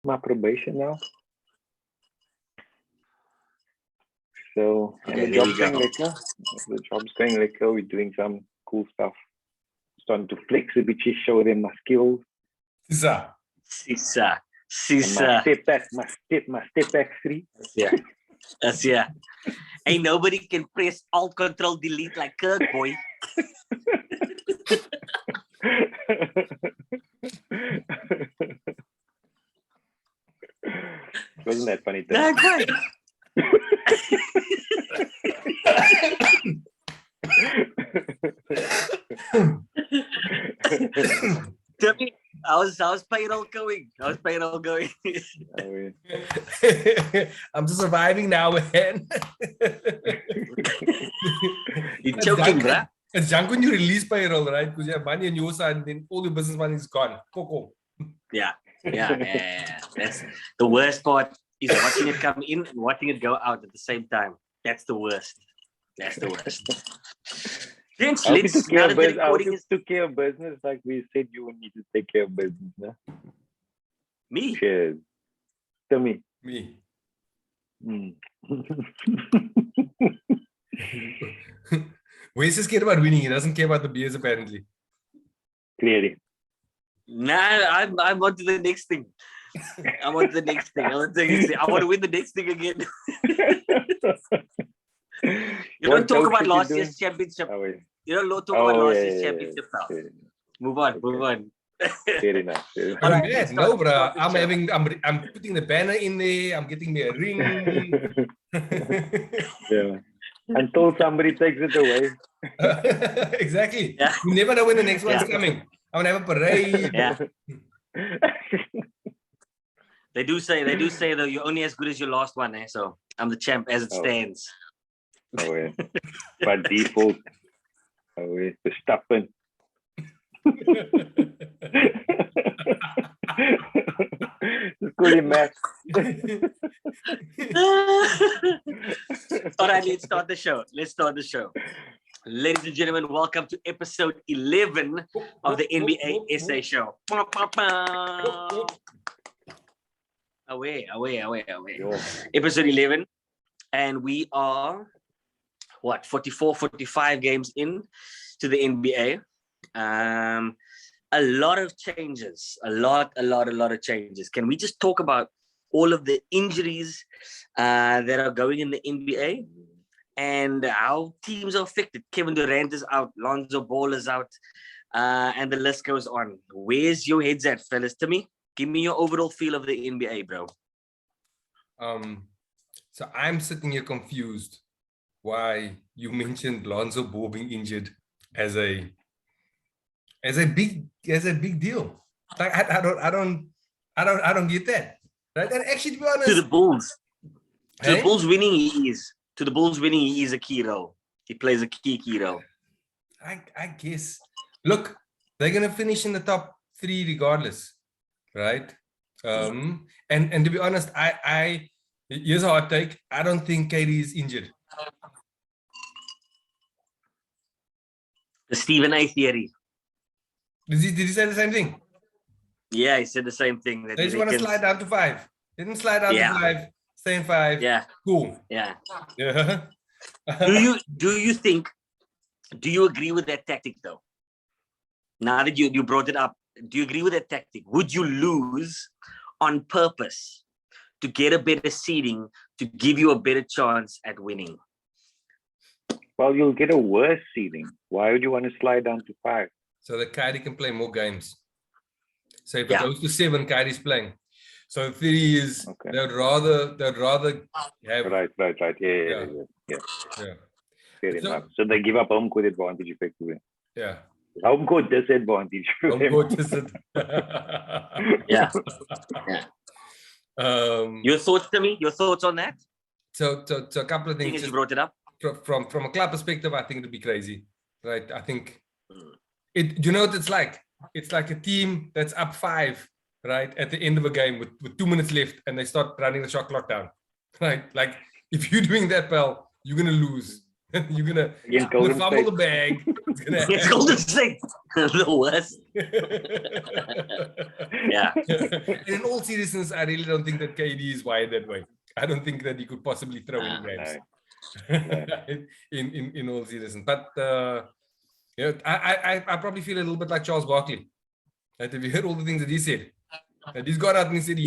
my probation now. So Okay, the there job's you go. going lekker. The job's going lekker. We're doing some cool stuff. Starting to flex a bit, show them my skills. Sisa. Sisa. And my step back three. Yeah. That's yeah. Ain't nobody can press Alt Control Delete like Kirk, boy. Wasn't that funny? That's right. Tell me, how's payroll going? How's payroll going? I'm just surviving now, man. You're joking, bruh. It's junk when you release payroll, right? Because you have money in your side and then all your business money is gone. Coco. Yeah. That's the worst part is watching it come in and watching it go out at the same time. That's the worst. Gents, I let's now that the recording is took care of business like we said you would need to take care of business, no? me. Cheers. Tell me. Me. Wes is scared about winning. He doesn't care about the beers, apparently. Clearly. Nah, I'm on to the next thing. I want to win the next thing again. You don't talk about last year's championship. You don't talk about last year's championship now. Move on. Fair enough. I'm mad. No, bro. I'm putting the banner in there. I'm getting me a ring. Yeah. Until somebody takes it away. Exactly. Yeah. You never know when the next one's coming. I'm gonna have a parade. Yeah. They do say though you're only as good as your last one, eh? So I'm the champ as it stands. Oh yeah. By default. Oh yeah. Verstappen. Just call him Max. All right, let's start the show. Ladies and gentlemen, welcome to episode 11 of the NBA SA show. Away. Episode 11. And we are, 44, 45 games in to the NBA. A lot of changes. A lot of changes. Can we just talk about all of the injuries that are going in the NBA and how teams are affected? Kevin Durant is out. Lonzo Ball is out. And the list goes on. Where's your heads at, fellas? To me, give me your overall feel of the NBA, bro. So I'm sitting here confused why you mentioned Lonzo Ball being injured as a big deal. Like I don't get that. Right? And actually, to be honest, To the Bulls. Hey? The Bulls winning, he is. To the Bulls winning, he is a key role. He plays a key role. I guess. Look, they're gonna finish in the top 3 regardless, right? And to be honest, I here's a hot take. I don't think KD is injured. The Stephen A theory. Did he say the same thing? Yeah, he said the same thing. That They just want to slide down to 5. Didn't slide down to 5. Stay in 5. Yeah. Cool. Yeah. Yeah. Do you agree with that tactic though? Now that you brought it up, do you agree with that tactic? Would you lose on purpose to get a better seeding to give you a better chance at winning? Well, you'll get a worse seeding. Why would you want to slide down to 5? So that Kyrie can play more games. So if it goes to 7, Kyrie's playing. So 3 is they'd rather have right. Yeah. Fair enough. So they give up home court advantage effectively. Yeah. Home court disadvantage. Yeah. Your thoughts on that? So a couple of things. As you brought it up. From a club perspective, I think it'd be crazy, right? I think it. You know what it's like? It's like a team that's up 5, right, at the end of a game with 2 minutes left, and they start running the shot clock down, right? Like if you're doing that, pal, you're gonna lose. You're gonna Against fumble Golden State. the bag. It's gonna It's Golden State. The worst. Yeah. And in all seriousness, I really don't think that KD is wired that way. I don't think that he could possibly throw any games. No. in all seriousness. But yeah, I probably feel a little bit like Charles Barkley. Right? Have you heard all the things that he said? And he's gone out and he said,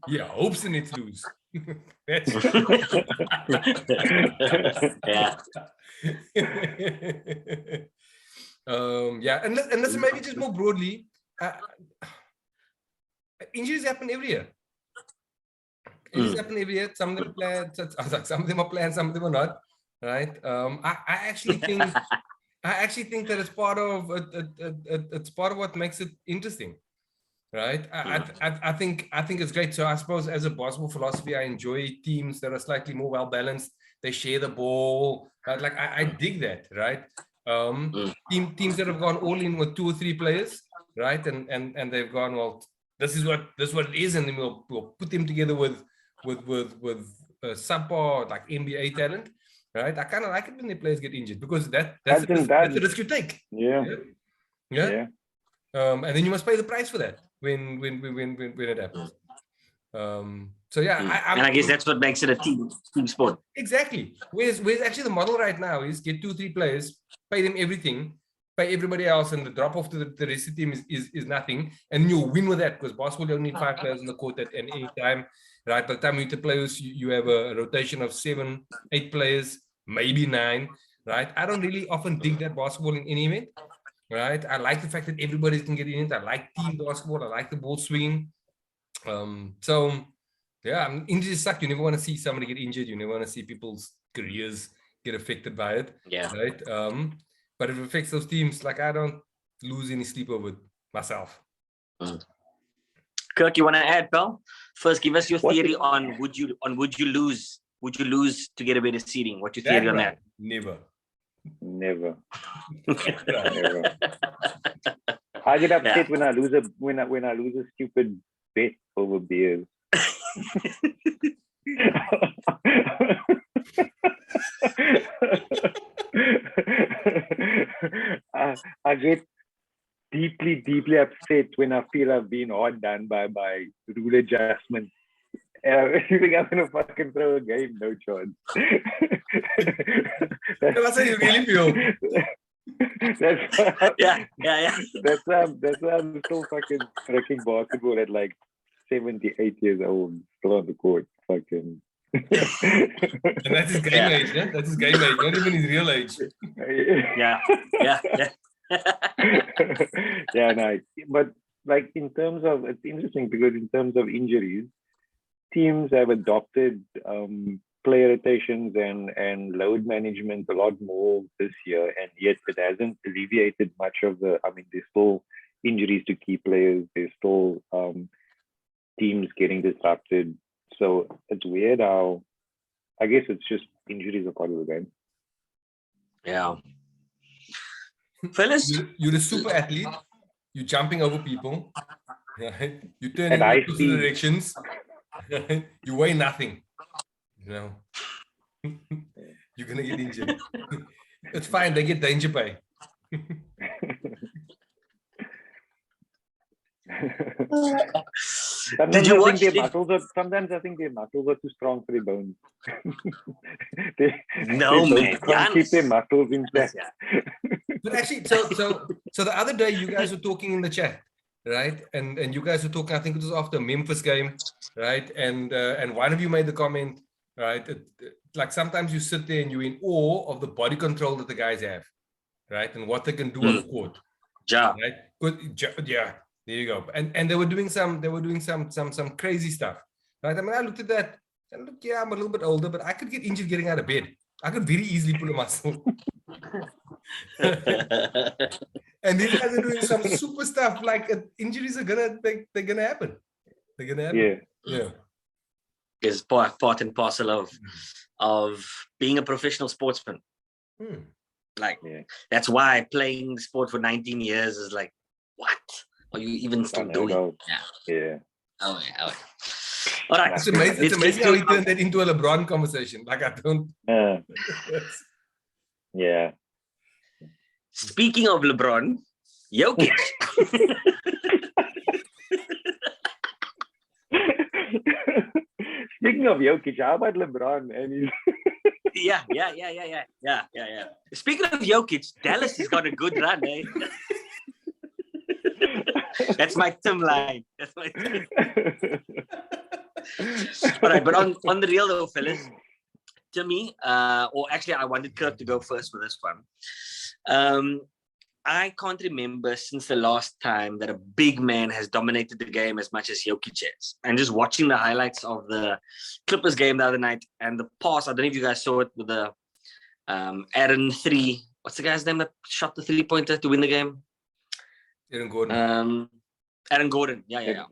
yeah, hopes the Nets lose. That's Yeah. Yeah, and listen, maybe just more broadly, injuries happen every year. Injuries happen every year. Some of them planned, some of them are planned, some of them are not. Right? I actually think that it's part of it's part of what makes it interesting. Right. I think it's great. So I suppose as a basketball philosophy, I enjoy teams that are slightly more well balanced. They share the ball. Right? Like I dig that. Right. Teams that have gone all in with 2 or 3 players. Right. And they've gone, well, this is what it is, and then we'll put them together with subpar like NBA talent. Right. I kind of like it when the players get injured because that's the risk you take. Yeah. And then you must pay the price for that when it happens. So yeah, I guess that's what makes it a team sport. Exactly. Where's actually the model right now is get 2 or 3 players, pay them everything, pay everybody else, and the drop off to the rest of the team is nothing, and you win with that because basketball you only need 5 players on the court at any time. Right? By the time you hit the playoffs, you have a rotation of 7, 8 players, maybe 9. Right? I don't really often dig that basketball in any event. Right? I like the fact that everybody can get in it. I like team basketball. I like the ball swinging. So yeah, injuries suck. You never want to see somebody get injured. You never want to see people's careers get affected by it. Yeah. Right. But if it affects those teams, like I don't lose any sleep over it myself. Kirk, you want to add, pal? First, give us your theory on would you lose to get a better seeding? What's your theory on that? Never. I get upset when I lose a stupid bet over beers. I get deeply upset when I feel I've been hard done by rule adjustments. You think I'm gonna fucking throw a game? No chance. That's how you really feel. That's why I'm still fucking wrecking basketball at like 78 years old, still on the court. Fucking. And that's his game age, yeah? That's his game age, not even his real age. Yeah. Yeah, no. But like in terms of, it's interesting because in terms of injuries, teams have adopted player rotations and load management a lot more this year, and yet it hasn't alleviated much of the, I mean, there's still injuries to key players, there's still teams getting disrupted. So it's weird how, I guess it's just injuries are part of the game. Yeah. Fellas? You're a super athlete, you're jumping over people, right? You turn in opposite directions, right? You weigh nothing. You know, you're gonna get injured. It's fine, they get danger pay. Sometimes I think their muscles are too strong for their bones. Man, can't keep their muscles intact. But actually, so the other day you guys were talking in the chat, right? And you guys were talking, I think it was after a Memphis game, right? And one of you made the comment, right? Like sometimes you sit there and you're in awe of the body control that the guys have, right? And what they can do on the court. Yeah. Right? Yeah. There you go. And they were doing some crazy stuff. Right? I mean, I looked at that and look, yeah, I'm a little bit older, but I could get injured getting out of bed. I could very easily pull a muscle. And these guys are doing some super stuff. Like injuries are they're gonna happen. They're gonna happen. Yeah. It's part and parcel of being a professional sportsman. Like that's why playing the sport for 19 years is like, what? Are you even still doing? Yeah. Oh yeah. All right. It's amazing. It's Let's amazing get how to he turned that into a LeBron conversation. Like I don't. Yeah. Speaking of LeBron, Jokic. Speaking of Jokic, how about LeBron? And he's Yeah. Speaking of Jokic, Dallas has got a good run, eh? That's my Tim line. That's my Tim. All right, but on the real though, fellas, to me, or actually I wanted Kirk to go first for this one. I can't remember since the last time that a big man has dominated the game as much as Jokic has. And just watching the highlights of the Clippers game the other night and the pass, I don't know if you guys saw it with the Aaron 3. What's the guy's name that shot the 3-pointer to win the game? Aaron Gordon. Aaron Gordon. Yeah.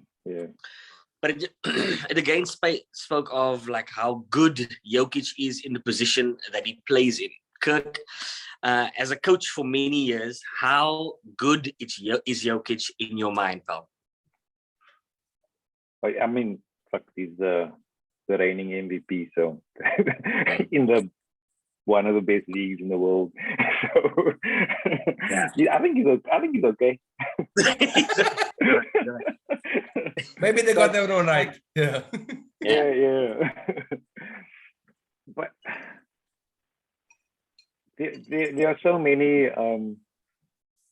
But it again spoke of like how good Jokic is in the position that he plays in. Kirk, as a coach for many years, how good is Jokic in your mind, pal? I mean, fuck, he's the reigning MVP, so in the one of the best leagues in the world. So I think he's okay. Maybe they got their own right. Yeah. Yeah. But there are so many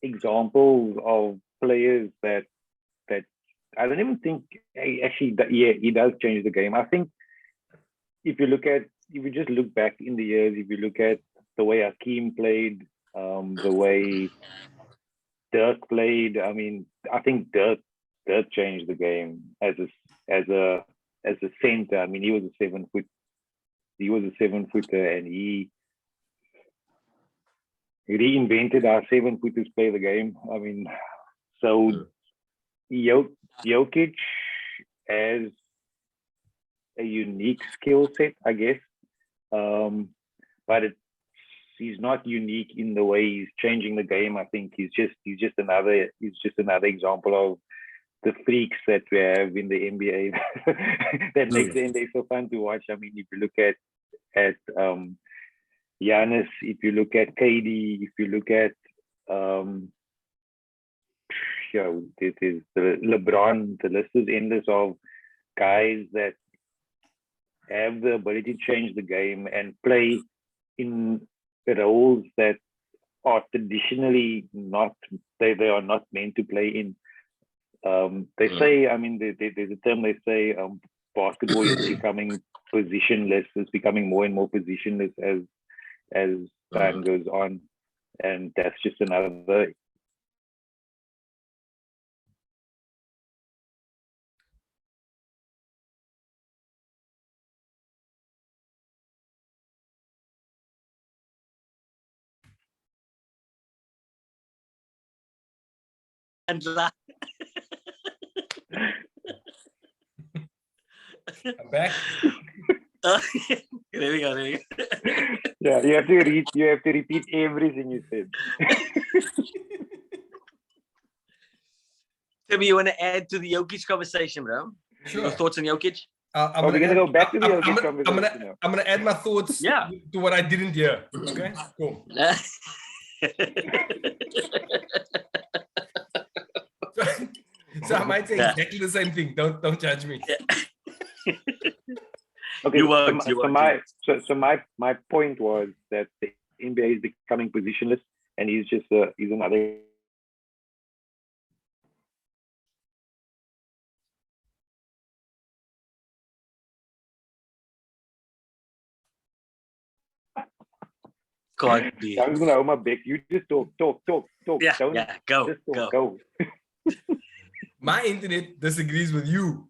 examples of players that I don't even think actually he does change the game. I think if you just look back in the years, if you look at the way Hakeem played, the way Dirk played, I mean, I think Dirk changed the game as a center. I mean, he was a 7-footer, and he reinvented how 7-footers play the game. I mean, so Jokic has a unique skill set, I guess, but he's not unique in the way he's changing the game. I think he's just another example of the freaks that we have in the NBA that makes the NBA so fun to watch. I mean, if you look at Giannis, if you look at KD, if you look at it is the LeBron, the list is endless of guys that have the ability to change the game and play in roles that are traditionally they are not meant to play in. They say, I mean, there's a term they say, basketball is becoming positionless. It's becoming more and more positionless as time goes on, and that's just another. I'm back. There we go. Yeah, you have to repeat everything you said. Timmy, you want to add to the Jokic conversation, bro? Sure. Your thoughts on Jokic? We're gonna go back to the Jokic conversation. I'm gonna add my thoughts to what I didn't hear. Okay, cool. So I might say exactly the same thing. Don't judge me. Okay, you won't. So my point was that the NBA is becoming positionless, and he's another. God be. I was gonna hold my back. You just talk. Yeah, go. Just talk, go. My internet disagrees with you.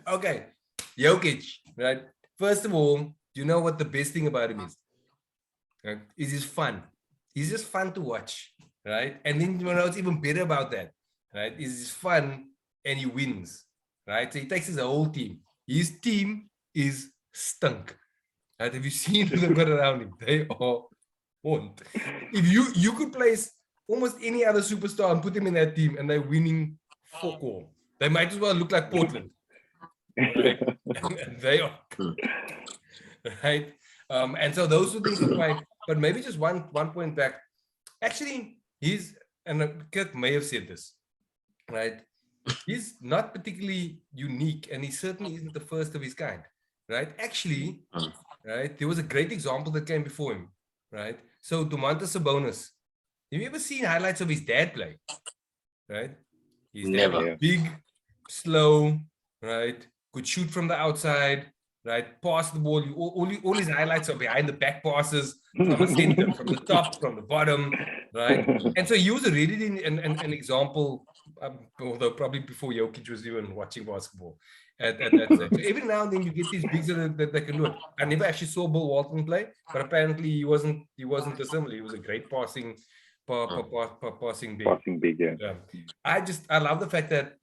Okay, Jokic, right? First of all, you know what the best thing about him is? Right? Is he's fun. He's just fun to watch, right? And then you know what's even better about that, right? Is he's fun and he wins, right? So he takes his whole team. His team is stunk. Right? Have you seen who they've got around him? They are want. If you could place almost any other superstar and put them in that team and they're winning fuck all. They might as well look like Portland. Right? And they are right. And so those two things are quite, but maybe just one point back. Actually, Kirk may have said this, right? He's not particularly unique, and he certainly isn't the first of his kind, right? Actually, right, there was a great example that came before him, right? So Domantas Sabonis, have you ever seen highlights of his dad play? Right? His dad was big, slow, right? Could shoot from the outside, right? Pass the ball. All his highlights are behind the back passes from the center, from the top, from the bottom, right? And so he was already an example, although probably before Jokic was even watching basketball at that stage. So every now and then you get these bigs that can do it. I never actually saw Bill Walton play, but apparently he wasn't dissimilar. He was a great passing big. Passing big, yeah. I love the fact that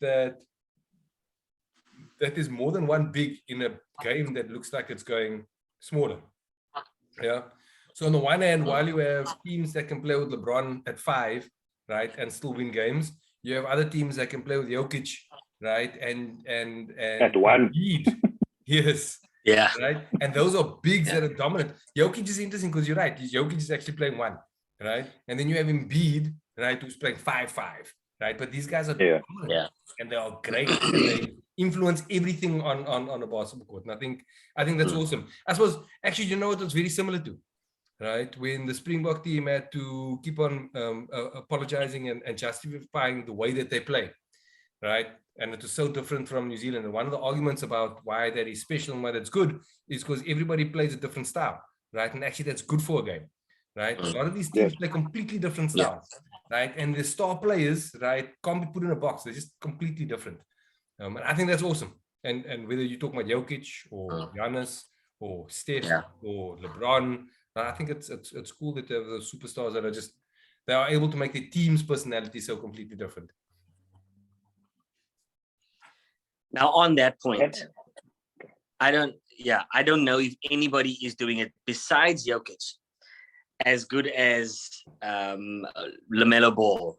there's more than one big in a game that looks like it's going smaller. Yeah. So on the one hand, while you have teams that can play with LeBron at 5, right, and still win games, you have other teams that can play with Jokic, right, and at 1. Yes. Yeah. Right. And those are bigs that are dominant. Jokic is interesting because you're right. Jokic is actually playing 1, right? And then you have Embiid, right, who's playing 5-5, right? But these guys are dominant, and they are great. And they influence everything on a basketball court. And I think that's awesome. I suppose actually, you know what it's very similar to, right? When the Springbok team had to keep on apologizing and justifying the way that they play, right? And it was so different from New Zealand. And one of the arguments about why that is special and why that's good is because everybody plays a different style, right? And actually that's good for a game, right? A lot of these teams play completely different styles, right? And the star players, right, can't be put in a box. They're just completely different. And I think that's awesome. And whether you talk about Jokic or Giannis or Steph or LeBron, I think it's cool that there are those superstars that are just, they are able to make their team's personality so completely different. Now, on that point, I don't know if anybody is doing it besides Jokic as good as LaMelo Ball.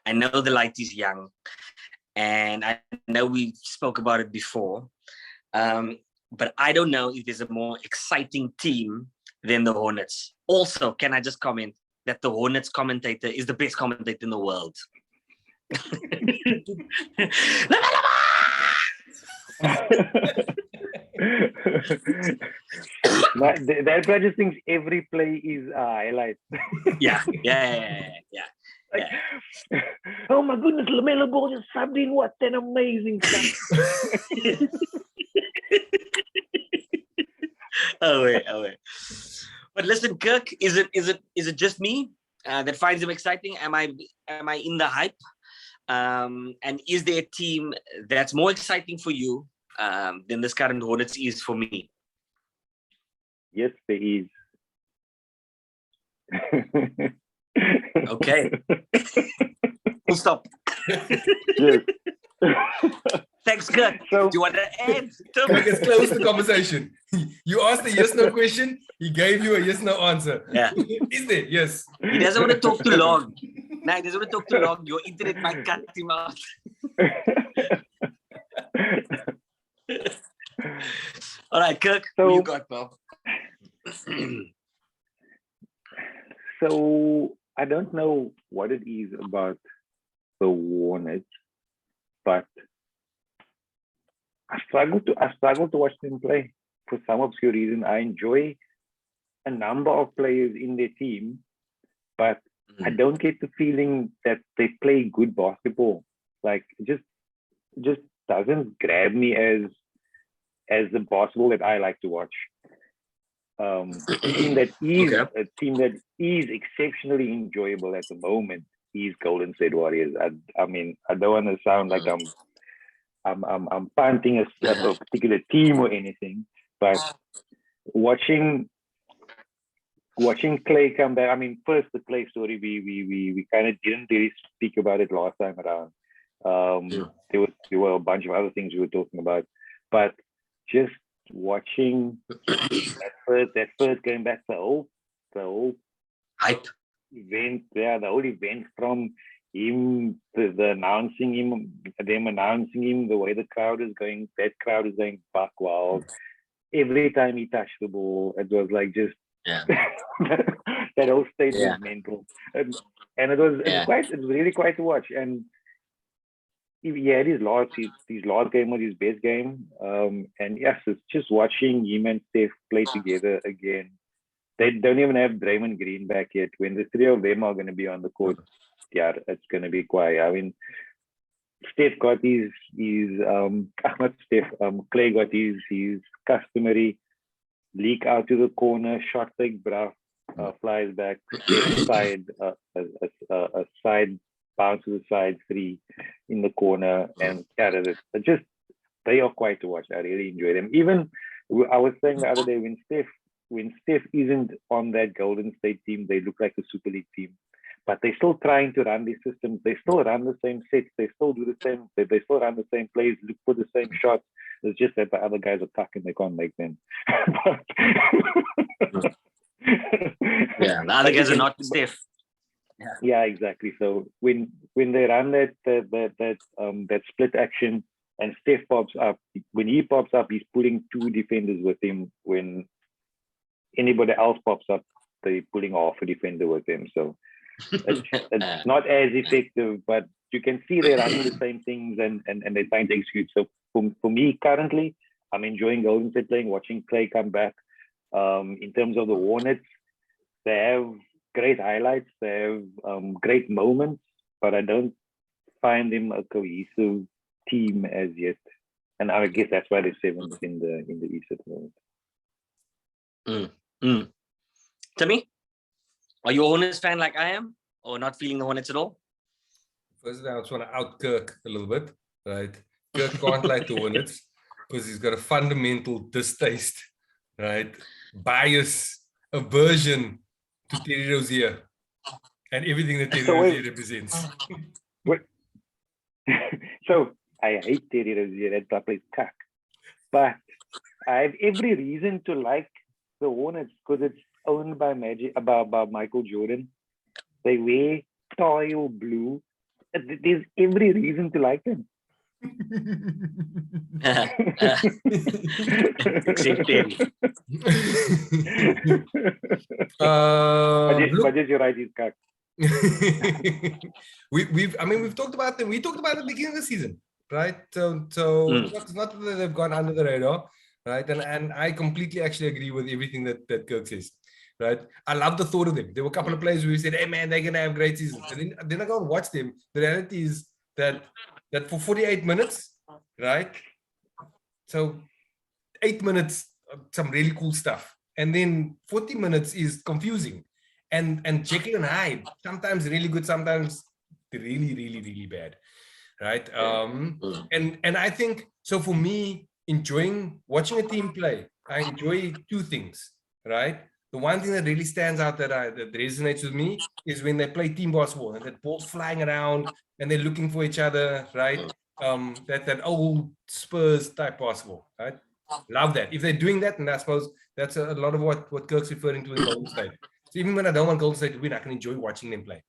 I know the light is young, and I know we spoke about it before, but I don't know if there's a more exciting team than the Hornets. Also, can I just comment that the Hornets commentator is the best commentator in the world? That guy just thinks every play is a highlight. Yeah. Like, oh my goodness, LaMelo Ball just subbed in. What an amazing stuff. Oh wait. But listen, Kirk, is it just me that finds him exciting? Am I in the hype? And is there a team that's more exciting for you than this current Hornets is for me? Yes, there is. Okay. Full stop. Yes. Thanks, Kirk. So, do you want to end? Let's close the conversation. You asked a yes/no question. He gave you a yes/no answer. Yeah. Is there? Yes. He doesn't want to talk too long. No, he doesn't want to talk too long. Your internet might cut him out. All right, Kirk, so, who you got, pal? So I don't know what it is about the Hornets, but I struggle to watch them play for some obscure reason. I enjoy a number of players in their team, but I don't get the feeling that they play good basketball. Like it just doesn't grab me as the basketball that I like to watch. A team that is exceptionally enjoyable at the moment is Golden State Warriors. I mean, I don't want to sound like I'm punting a particular team or anything, but watching Clay come back. I mean, first the Clay story, we kind of didn't really speak about it last time around. There were a bunch of other things we were talking about, but just watching that first game back, the whole Hype. event, the whole event from him, the announcing him, them announcing him, the way the crowd is going, that crowd is going buck wild. Every time he touched the ball, it was like just that whole state was mental, and it was really quite to watch. And he had his last game was his best game, and yes, it's just watching him and Steph play together again. They don't even have Draymond Green back yet. When the three of them are going to be on the court, it's going to be quiet. I mean, Steph got his not Steph, Clay got his customary leak out to the corner, shot like bruh, flies back, side, a side bounce to the side three in the corner, and they are quite to watch. I really enjoy them. Even I was saying the other day, when Steph isn't on that Golden State team, they look like a Super League team. But they're still trying to run these systems. They still run the same sets. They still do the same. They still run the same plays, look for the same shots. It's just that the other guys are tuck and they can't make them. The other guys are not Steph. Yeah, exactly. So when they run that split action and Steph pops up, when he pops up, he's pulling two defenders with him. When anybody else pops up, they're pulling off a defender with him. So it's not as effective, but you can see they're running the same things and they're trying to execute. So for me currently, I'm enjoying Golden State playing, watching Clay come back. In terms of the Hornets, they have great highlights, they have great moments, but I don't find them a cohesive team as yet. And I guess that's why they're seventh in the East at the moment. Timmy, are you a Hornets fan like I am, or not feeling the Hornets at all? First, I just want to out Kirk a little bit, right? Kirk can't like the Hornets because he's got a fundamental distaste, right? Bias, aversion to Terry Rozier and everything that Terry Rozier represents. So I hate Terry Rozier. That plays cuck. But I have every reason to like the Hornets because it's owned by by Michael Jordan. They wear tile blue. There's every reason to like them. But you're right, he's cuck. we've talked about them. We talked about it at the beginning of the season, right? So it's not that they've gone under the radar, right? And I completely actually agree with everything that Kirk says, right? I love the thought of them. There were a couple of players where we said, hey man, they're gonna have great seasons. And then I go and watch them. The reality is that for 48 minutes, right? So 8 minutes, some really cool stuff. And then 40 minutes is confusing. And Jekyll and Hyde, sometimes really good, sometimes really, really, really bad, right? And I think, so for me, watching a team play, I enjoy two things, right? The one thing that really stands out that resonates with me is when they play team basketball and that ball's flying around and they're looking for each other, right? That old Spurs type basketball, right? Love that. If they're doing that, and I suppose that's a lot of what Kirk's referring to in Golden State. So even when I don't want Golden State to win, I can enjoy watching them play,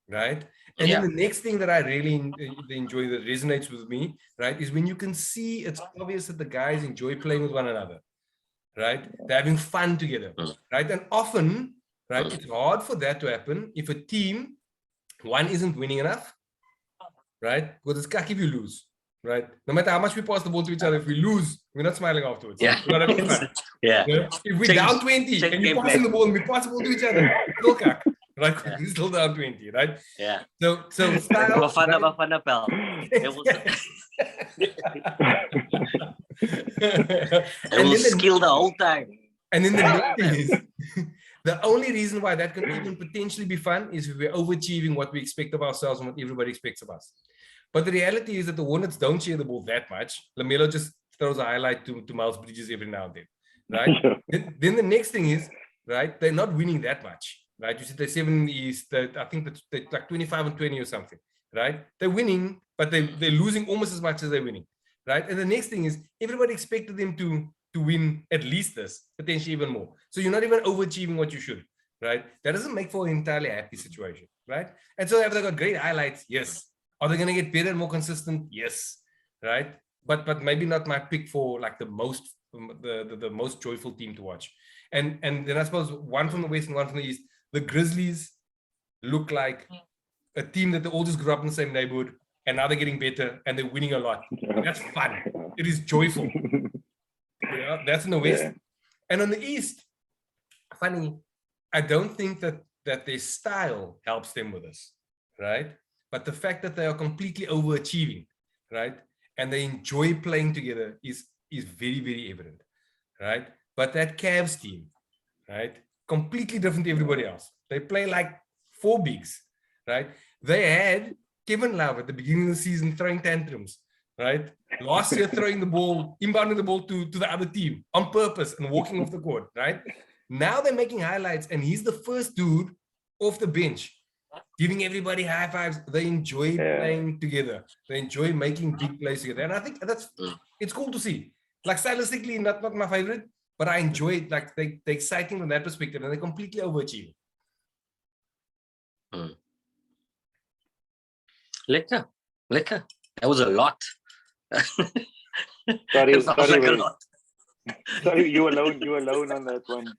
right? And then the next thing that I really enjoy that resonates with me, right, is when you can see it's obvious that the guys enjoy playing with one another, right? They're having fun together, right? And often, right, it's hard for that to happen if a team, one, isn't winning enough, right? Because it's cocky if you lose, right? No matter how much we pass the ball to each other, if we lose, we're not smiling afterwards. Yeah. We're not having fun. If we're down 20 and you're passing the ball and we pass the ball to each other, still cock, right? We're still down 20, right? Yeah. So style. Bafana pal. It will skill the whole time. And then the next thing is, the only reason why that can even potentially be fun is if we're overachieving what we expect of ourselves and what everybody expects of us. But the reality is that the Hornets don't share the ball that much. LaMelo just throws a highlight to Miles Bridges every now and then, right? Then the next thing is, right, they're not winning that much, right? You said they're 7 in the East. I think they're like 25-20 or something, right? They're winning, but they're losing almost as much as they're winning, right? And the next thing is, everybody expected them to to win at least this, potentially even more. So you're not even overachieving what you should, right? That doesn't make for an entirely happy situation, right? And so have they got great highlights? Yes. Are they going to get better and more consistent? Yes, right? But maybe not my pick for like the most joyful team to watch. And then I suppose one from the West and one from the East. The Grizzlies look like a team that they all just grew up in the same neighborhood, and now they're getting better and they're winning a lot. And that's fun. It is joyful. Yeah, that's in the West. Yeah. And on the East, funny, I don't think that their style helps them with this, right? But the fact that they are completely overachieving, right? And they enjoy playing together is very, very evident, right? But that Cavs team, right? Completely different to everybody else. They play like four bigs, right? They had Kevin Love at the beginning of the season throwing tantrums, right? Last year throwing the ball, inbounding the ball to the other team on purpose and walking off the court, right? Now they're making highlights and he's the first dude off the bench, giving everybody high fives. They enjoy playing together. They enjoy making big plays together. And I think it's cool to see. Like stylistically, not my favorite, but I enjoy it. Like they're exciting from that perspective and they completely overachieve. Lekker. That was a lot. Sorry, It sounds like a Wade. lot. Sorry, you alone on that one.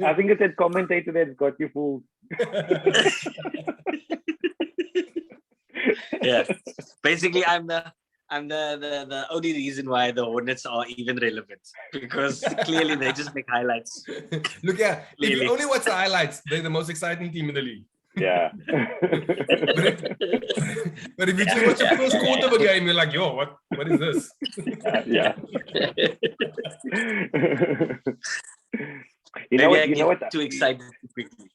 I think it's that commentator that got you fooled. Yeah. Basically, I'm the only reason why the Hornets are even relevant, because clearly they just make highlights. Look, yeah, if Clearly. you only watch the highlights, they're the most exciting team in the league. Yeah. But if you just watch the first quarter of a game, you're like, yo, what is this? Yeah. You know what? Too excited too quickly.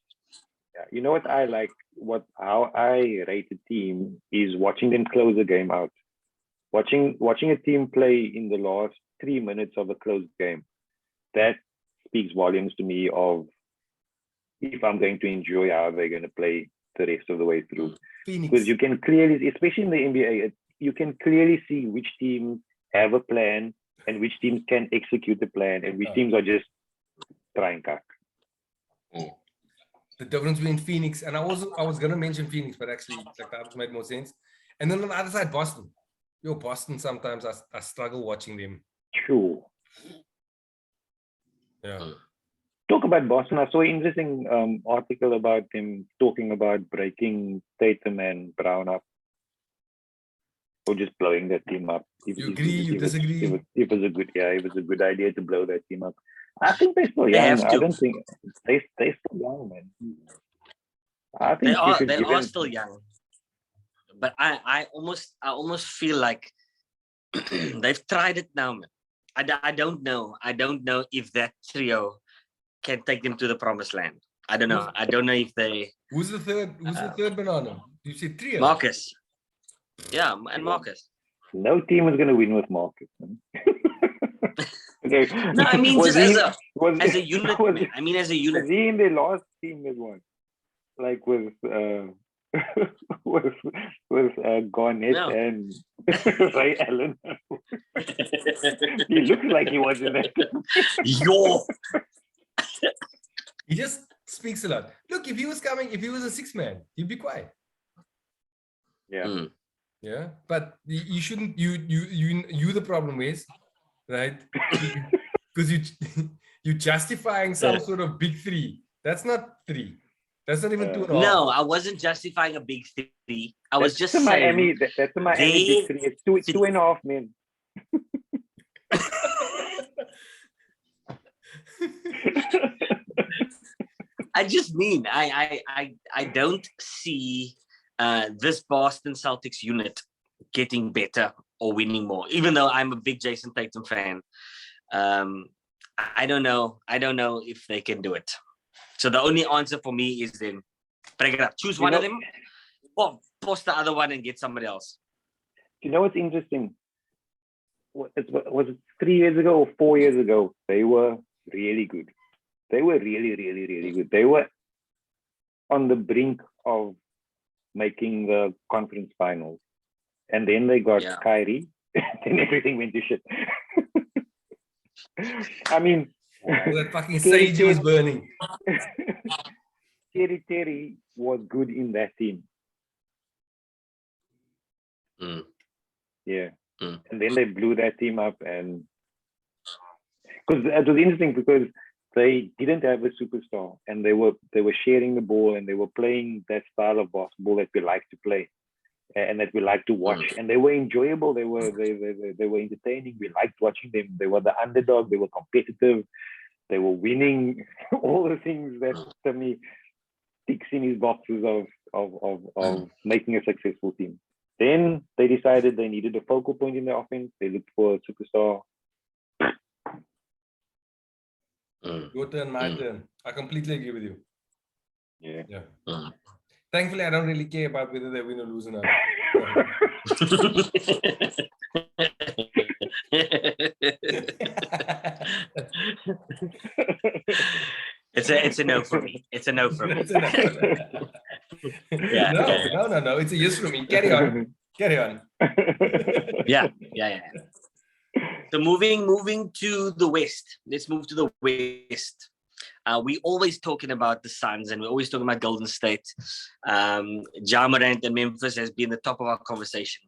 Yeah, you know what I like? How I rate a team is watching them close the game out. Watching a team play in the last 3 minutes of a closed game. That speaks volumes to me of if I'm going to enjoy how they're going to play the rest of the way through. Phoenix. Because you can clearly, especially in the NBA, you can clearly see which teams have a plan and which teams can execute the plan and which teams are just trying cock. The difference between Phoenix, and I was going to mention Phoenix, but actually like that made more sense. And then on the other side, Boston. Boston, sometimes I struggle watching them. True. Yeah. Talk about Boston. I saw an interesting article about him talking about breaking Tatum and Brown up, or just blowing that team up. You agree? You disagree? It was a good idea to blow that team up. I think they're still They young. have to. I don't think they're still young, man. I think They are still young, but I almost feel like they've tried it now, man. I don't know if that trio can take them to the promised land. I don't know. I don't know if they. Who's the third banana? You said trio. Marcus. Yeah, and Marcus. No team is going to win with Marcus. Okay. No, I mean just as a unit. Was Man. I mean as a unit. he in the last team as one? Like with Garnett and Ray Allen. He looks like he was in that. Yo. He just speaks a lot. Look, if he was a 6-man, he'd be quiet. Yeah. Yeah, but you shouldn't. You the problem is, right? Because you justifying some sort of big three. That's not three. That's not even 2.5. No, I wasn't justifying a big three. I was just saying. Miami. That's the Miami big three. It's 2.5 men. I just mean I don't see this Boston Celtics unit getting better or winning more. Even though I'm a big Jason Tatum fan, I don't know if they can do it. So the only answer for me is then break it up. Choose one of them, or post the other one and get somebody else. You know what's interesting? Was it 3 years ago or 4 years ago? They were really good. They were really, really, really good. They were on the brink of making the conference finals. And then they got Kyrie then everything went to shit. I mean, all that fucking Scary sage was burning. Terry was good in that team. Yeah. And then they blew that team up, and because it was interesting because they didn't have a superstar, and they were sharing the ball, and they were playing that style of basketball that we like to play and that we like to watch, and they were enjoyable. They were entertaining. We liked watching them. They were the underdog. They were competitive. They were winning. All the things that to me ticks in his boxes of making a successful team. Then they decided they needed a focal point in their offense. They looked for a superstar. Your turn, my turn. I completely agree with you. Yeah. Thankfully, I don't really care about whether they win or lose or not. It's a no for me. It's a no for me. It's a no. No. It's a yes for me. Carry on. Yeah. So moving to the West. Let's move to the West. We always talking about the Suns, and we're always talking about Golden State. Ja Morant and Memphis has been the top of our conversation.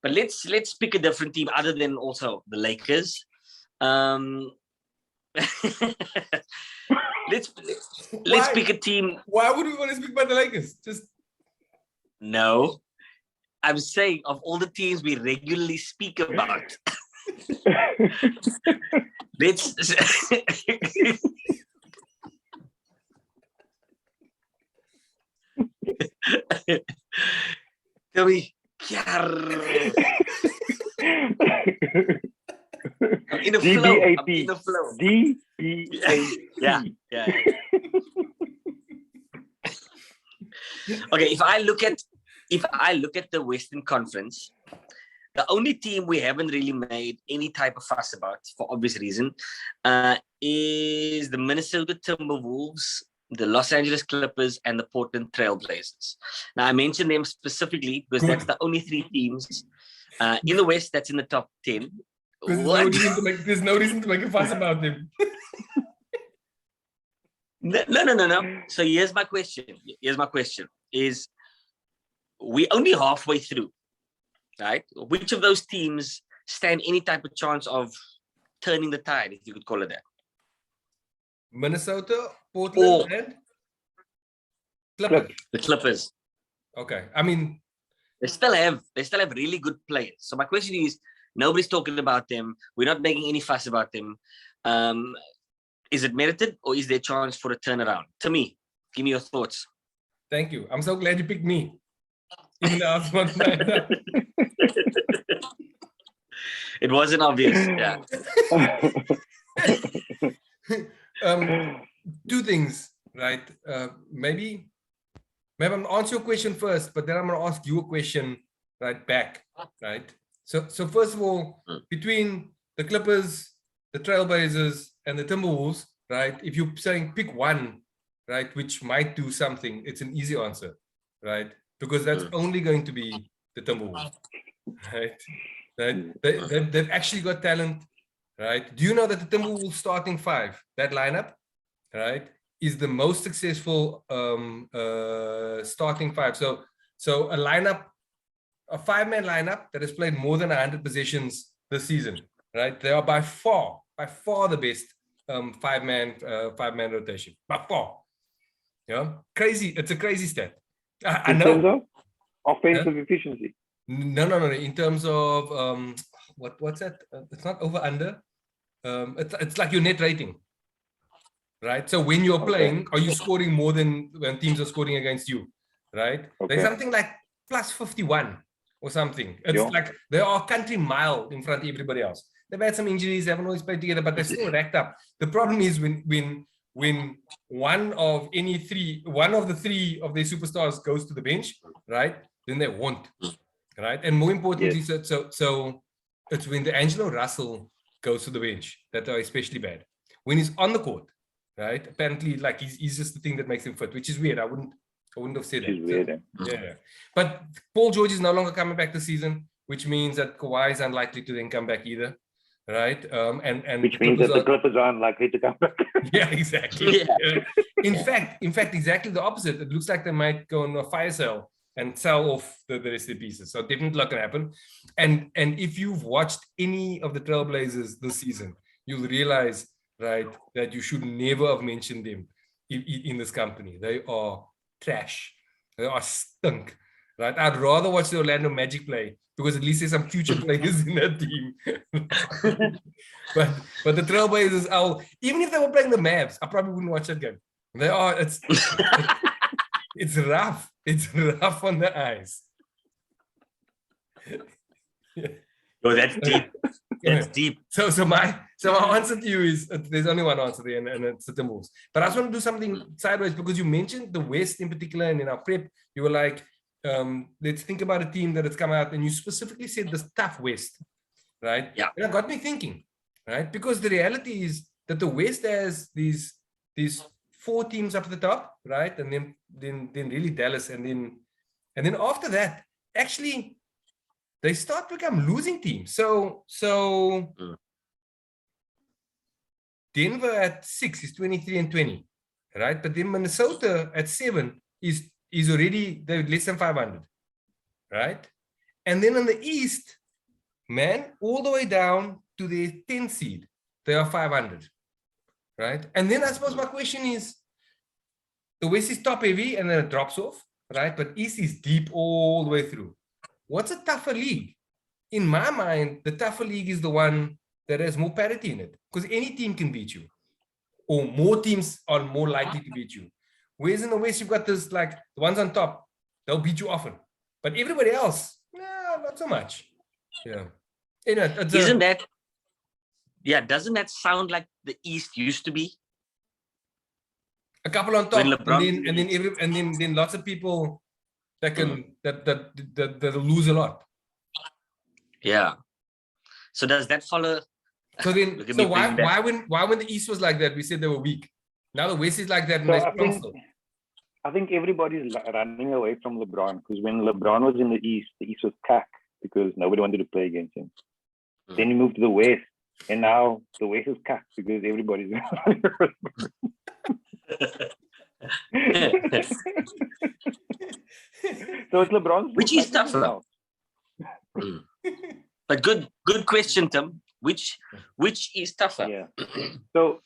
But let's pick a different team other than also the Lakers. Let's pick a team. Why would we want to speak about the Lakers? No. I'm saying of all the teams we regularly speak about. Let's tell me. I'm in a flow. DBAP. Yeah. Okay, if I look at the Western Conference, the only team we haven't really made any type of fuss about, for obvious reason, is the Minnesota Timberwolves, the Los Angeles Clippers, and the Portland Trail Blazers. Now, I mentioned them specifically because that's the only three teams in the West that's in the top 10. There's no reason to make a fuss about them. No. So here's my question. Is we only halfway through, right? Which of those teams stand any type of chance of turning the tide, if you could call it that? Minnesota, Portland, and Clippers. The Clippers. Okay. I mean, they still have really good players. So my question is, nobody's talking about them. We're not making any fuss about them. Is it merited, or is there a chance for a turnaround? To me, give me your thoughts. Thank you. I'm so glad you picked me. Even though I was not It wasn't obvious. Yeah. Two things, right? Maybe I'm gonna answer your question first, but then I'm gonna ask you a question right back, right? So first of all, between the Clippers, the Trailblazers, and the Timberwolves, right? If you're saying pick one, right, which might do something, it's an easy answer, right? Because that's only going to be the Timberwolves, right? They've actually got talent, right? Do you know that the Timberwolves starting five, that lineup, right, is the most successful starting five? So a five-man lineup that has played more than 100 possessions this season, right? They are by far the best five-man rotation, by far. Yeah, crazy. It's a crazy stat. I know. In terms of offensive efficiency. No. In terms of what's that? It's not over under. It's like your net rating, right? So when you're playing, are you scoring more than when teams are scoring against you, right? There's something like plus 51 or something. It's like they are a country mile in front of everybody else. They've had some injuries, they haven't always played together, but they're still racked up. The problem is when one of the three of their superstars goes to the bench, right? Then they won't, right? And more importantly, so it's when the D'Angelo Russell goes to the bench that are especially bad. When he's on the court, right? Apparently, like he's just the thing that makes him fit, which is weird. I wouldn't have said that. Weird, yeah. But Paul George is no longer coming back this season. which means that Kawhi is unlikely to then come back either, right? And which means that the Clippers are unlikely to come back. yeah, exactly. Yeah. In fact, exactly the opposite. It looks like they might go on a fire sale and sell off the rest of the pieces. So definitely not going to happen. And if you've watched any of the Trailblazers this season, you'll realize, right, that you should never have mentioned them in this company. They are trash. They are stink. Right? I'd rather watch the Orlando Magic play because at least there's some future players in that team. but the Trailblazers, even if they were playing the Mavs, I probably wouldn't watch that game. They are. It's rough. It's rough on the eyes. Oh, that's deep. That's deep. So my answer to you is there's only one answer there, and it's the Timberwolves. But I just want to do something sideways because you mentioned the West in particular, and in our prep, you were like, let's think about a team that has come out, and you specifically said this tough West, right? Yeah. And it got me thinking, right? Because the reality is that the West has these 4 teams up at the top, right? And then really Dallas, and then after that, actually, they start to become losing teams. So Denver at 6 is 23-20, right? But then Minnesota at 7 is already, they're less than 500, right? And then on the East, man, all the way down to the 10th seed, they are 500, right? And then I suppose my question is, the West is top heavy and then it drops off, right? But East is deep all the way through. What's a tougher league? In my mind, the tougher league is the one that has more parity in it, because any team can beat you, or more teams are more likely to beat you. Whereas in the West, you've got this, like, the ones on top, they'll beat you often. But everybody else, no, not so much. Yeah. Anyway, Doesn't that sound like the East used to be? A couple on top, When LeBron and then lots of people that can that'll lose a lot. Yeah. So does that follow? So then, why when the East was like that, we said they were weak. Now the West is like that, and So I think everybody's running away from LeBron, because when LeBron was in the East was cack because nobody wanted to play against him. Then he moved to the West, and now the West is cack because everybody's running away. So it's LeBron's, which is tougher now. But good question, Tim. Which is tougher? Yeah. So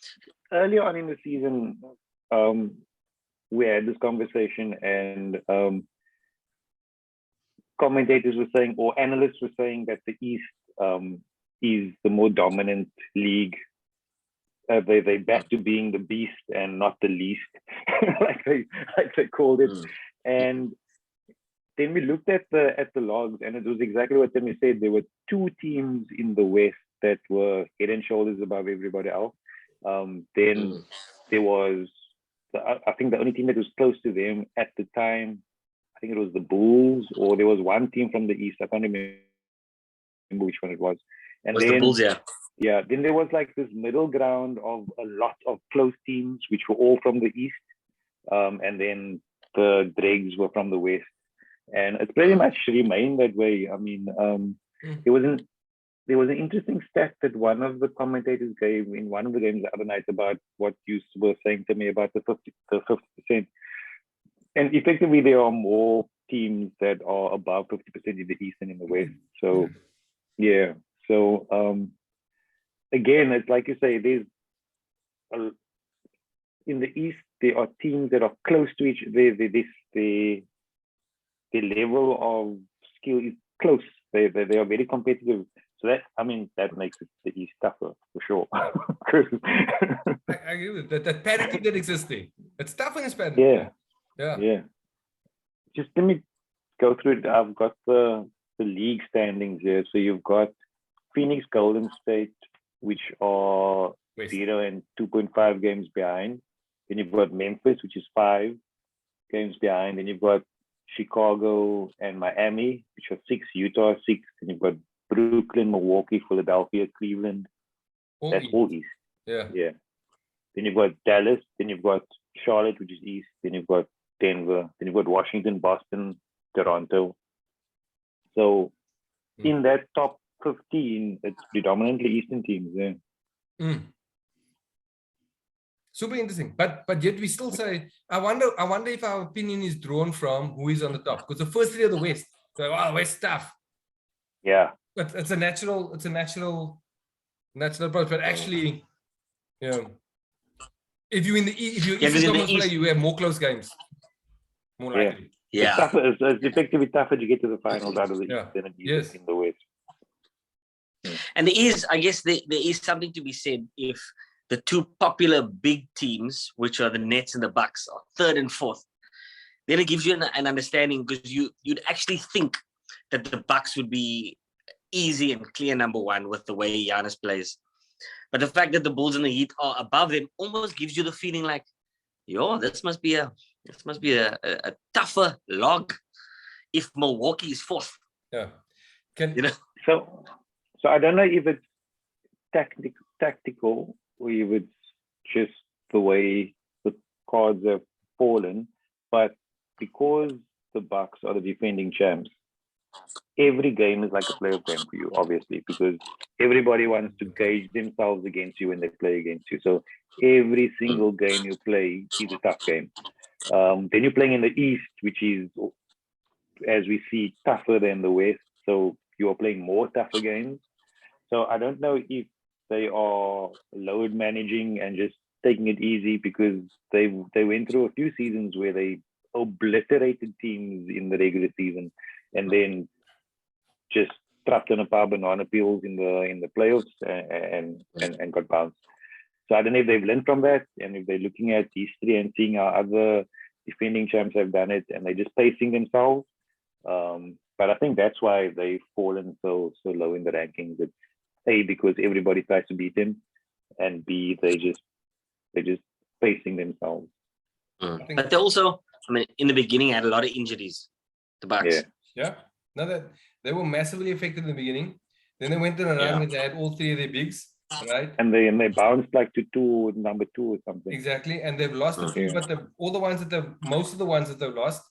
early on in the season, we had this conversation, and commentators were saying, or analysts were saying, that the East is the more dominant league. They back to being the beast and not the least, like they called it. And then we looked at the logs, and it was exactly what Timmy said. There were 2 teams in the West that were head and shoulders above everybody else. Then there was, I think the only team that was close to them at the time, I think it was the Bulls, or there was one team from the East. I can't remember which one it was. And then, the Bulls, yeah. Yeah, then there was like this middle ground of a lot of close teams, which were all from the East. And then the dregs were from the West. And it's pretty much remained that way. I mean, there was an interesting stat that one of the commentators gave in one of the games the other night about what you were saying to me about the 50%. And effectively, there are more teams that are above 50% in the East and in the West. So, yeah. So, again, it's like you say, in the East, there are teams that are close to each other. The level of skill is close. They are very competitive. So that makes it the East tougher for sure. I agree with that parity that exists there. It's tough in this parity. Yeah. Just let me go through it. I've got the league standings here. So you've got Phoenix, Golden State, which are 0 and 2.5 games behind. Then you've got Memphis, which is 5 games behind. Then you've got Chicago and Miami, which are 6, Utah 6. Then you've got Brooklyn, Milwaukee, Philadelphia, Cleveland. That's all East. Yeah. Then you've got Dallas. Then you've got Charlotte, which is East. Then you've got Denver. Then you've got Washington, Boston, Toronto. So in that top 15, it's predominantly Eastern teams. Yeah. Super interesting. But yet we still say, I wonder if our opinion is drawn from who is on the top. Because the first three are the West. So, wow, West tough. Yeah. But it's a natural approach. But actually, you know, if you're Eastern Conference player, you have more close games. More likely. Yeah. It's tougher. It's effectively tougher to get to the finals out of the East than it is in the West. And I guess there is something to be said if the two popular big teams, which are the Nets and the Bucks, are third and fourth. Then it gives you an understanding, because you'd actually think that the Bucks would be easy and clear number one with the way Giannis plays. But the fact that the Bulls and the Heat are above them almost gives you the feeling like, this must be a tougher log if Milwaukee is fourth. Yeah. So I don't know if it's tactical or if it's just the way the cards have fallen, but because the Bucks are the defending champs, every game is like a playoff game for you, obviously, because everybody wants to gauge themselves against you when they play against you. So every single game you play is a tough game. Then you're playing in the East, which is, as we see, tougher than the West. So you are playing more tougher games. So I don't know if they are load managing and just taking it easy, because they went through a few seasons where they obliterated teams in the regular season and then just trapped on a paar banana peels in the playoffs and got bounced. So I don't know if they've learned from that, and if they're looking at history and seeing how other defending champs have done it, and they're just pacing themselves. But I think that's why they've fallen so low in the rankings. It's A, because everybody tries to beat them, and B, they're just pacing themselves. But they also, in the beginning, had a lot of injuries. The Bucks. Yeah. No, that they were massively affected in the beginning. Then they went on a run where they had all three of their bigs, right? And they bounced like to number 2 or something. Exactly, and they've lost a few, but most of the ones that they've lost,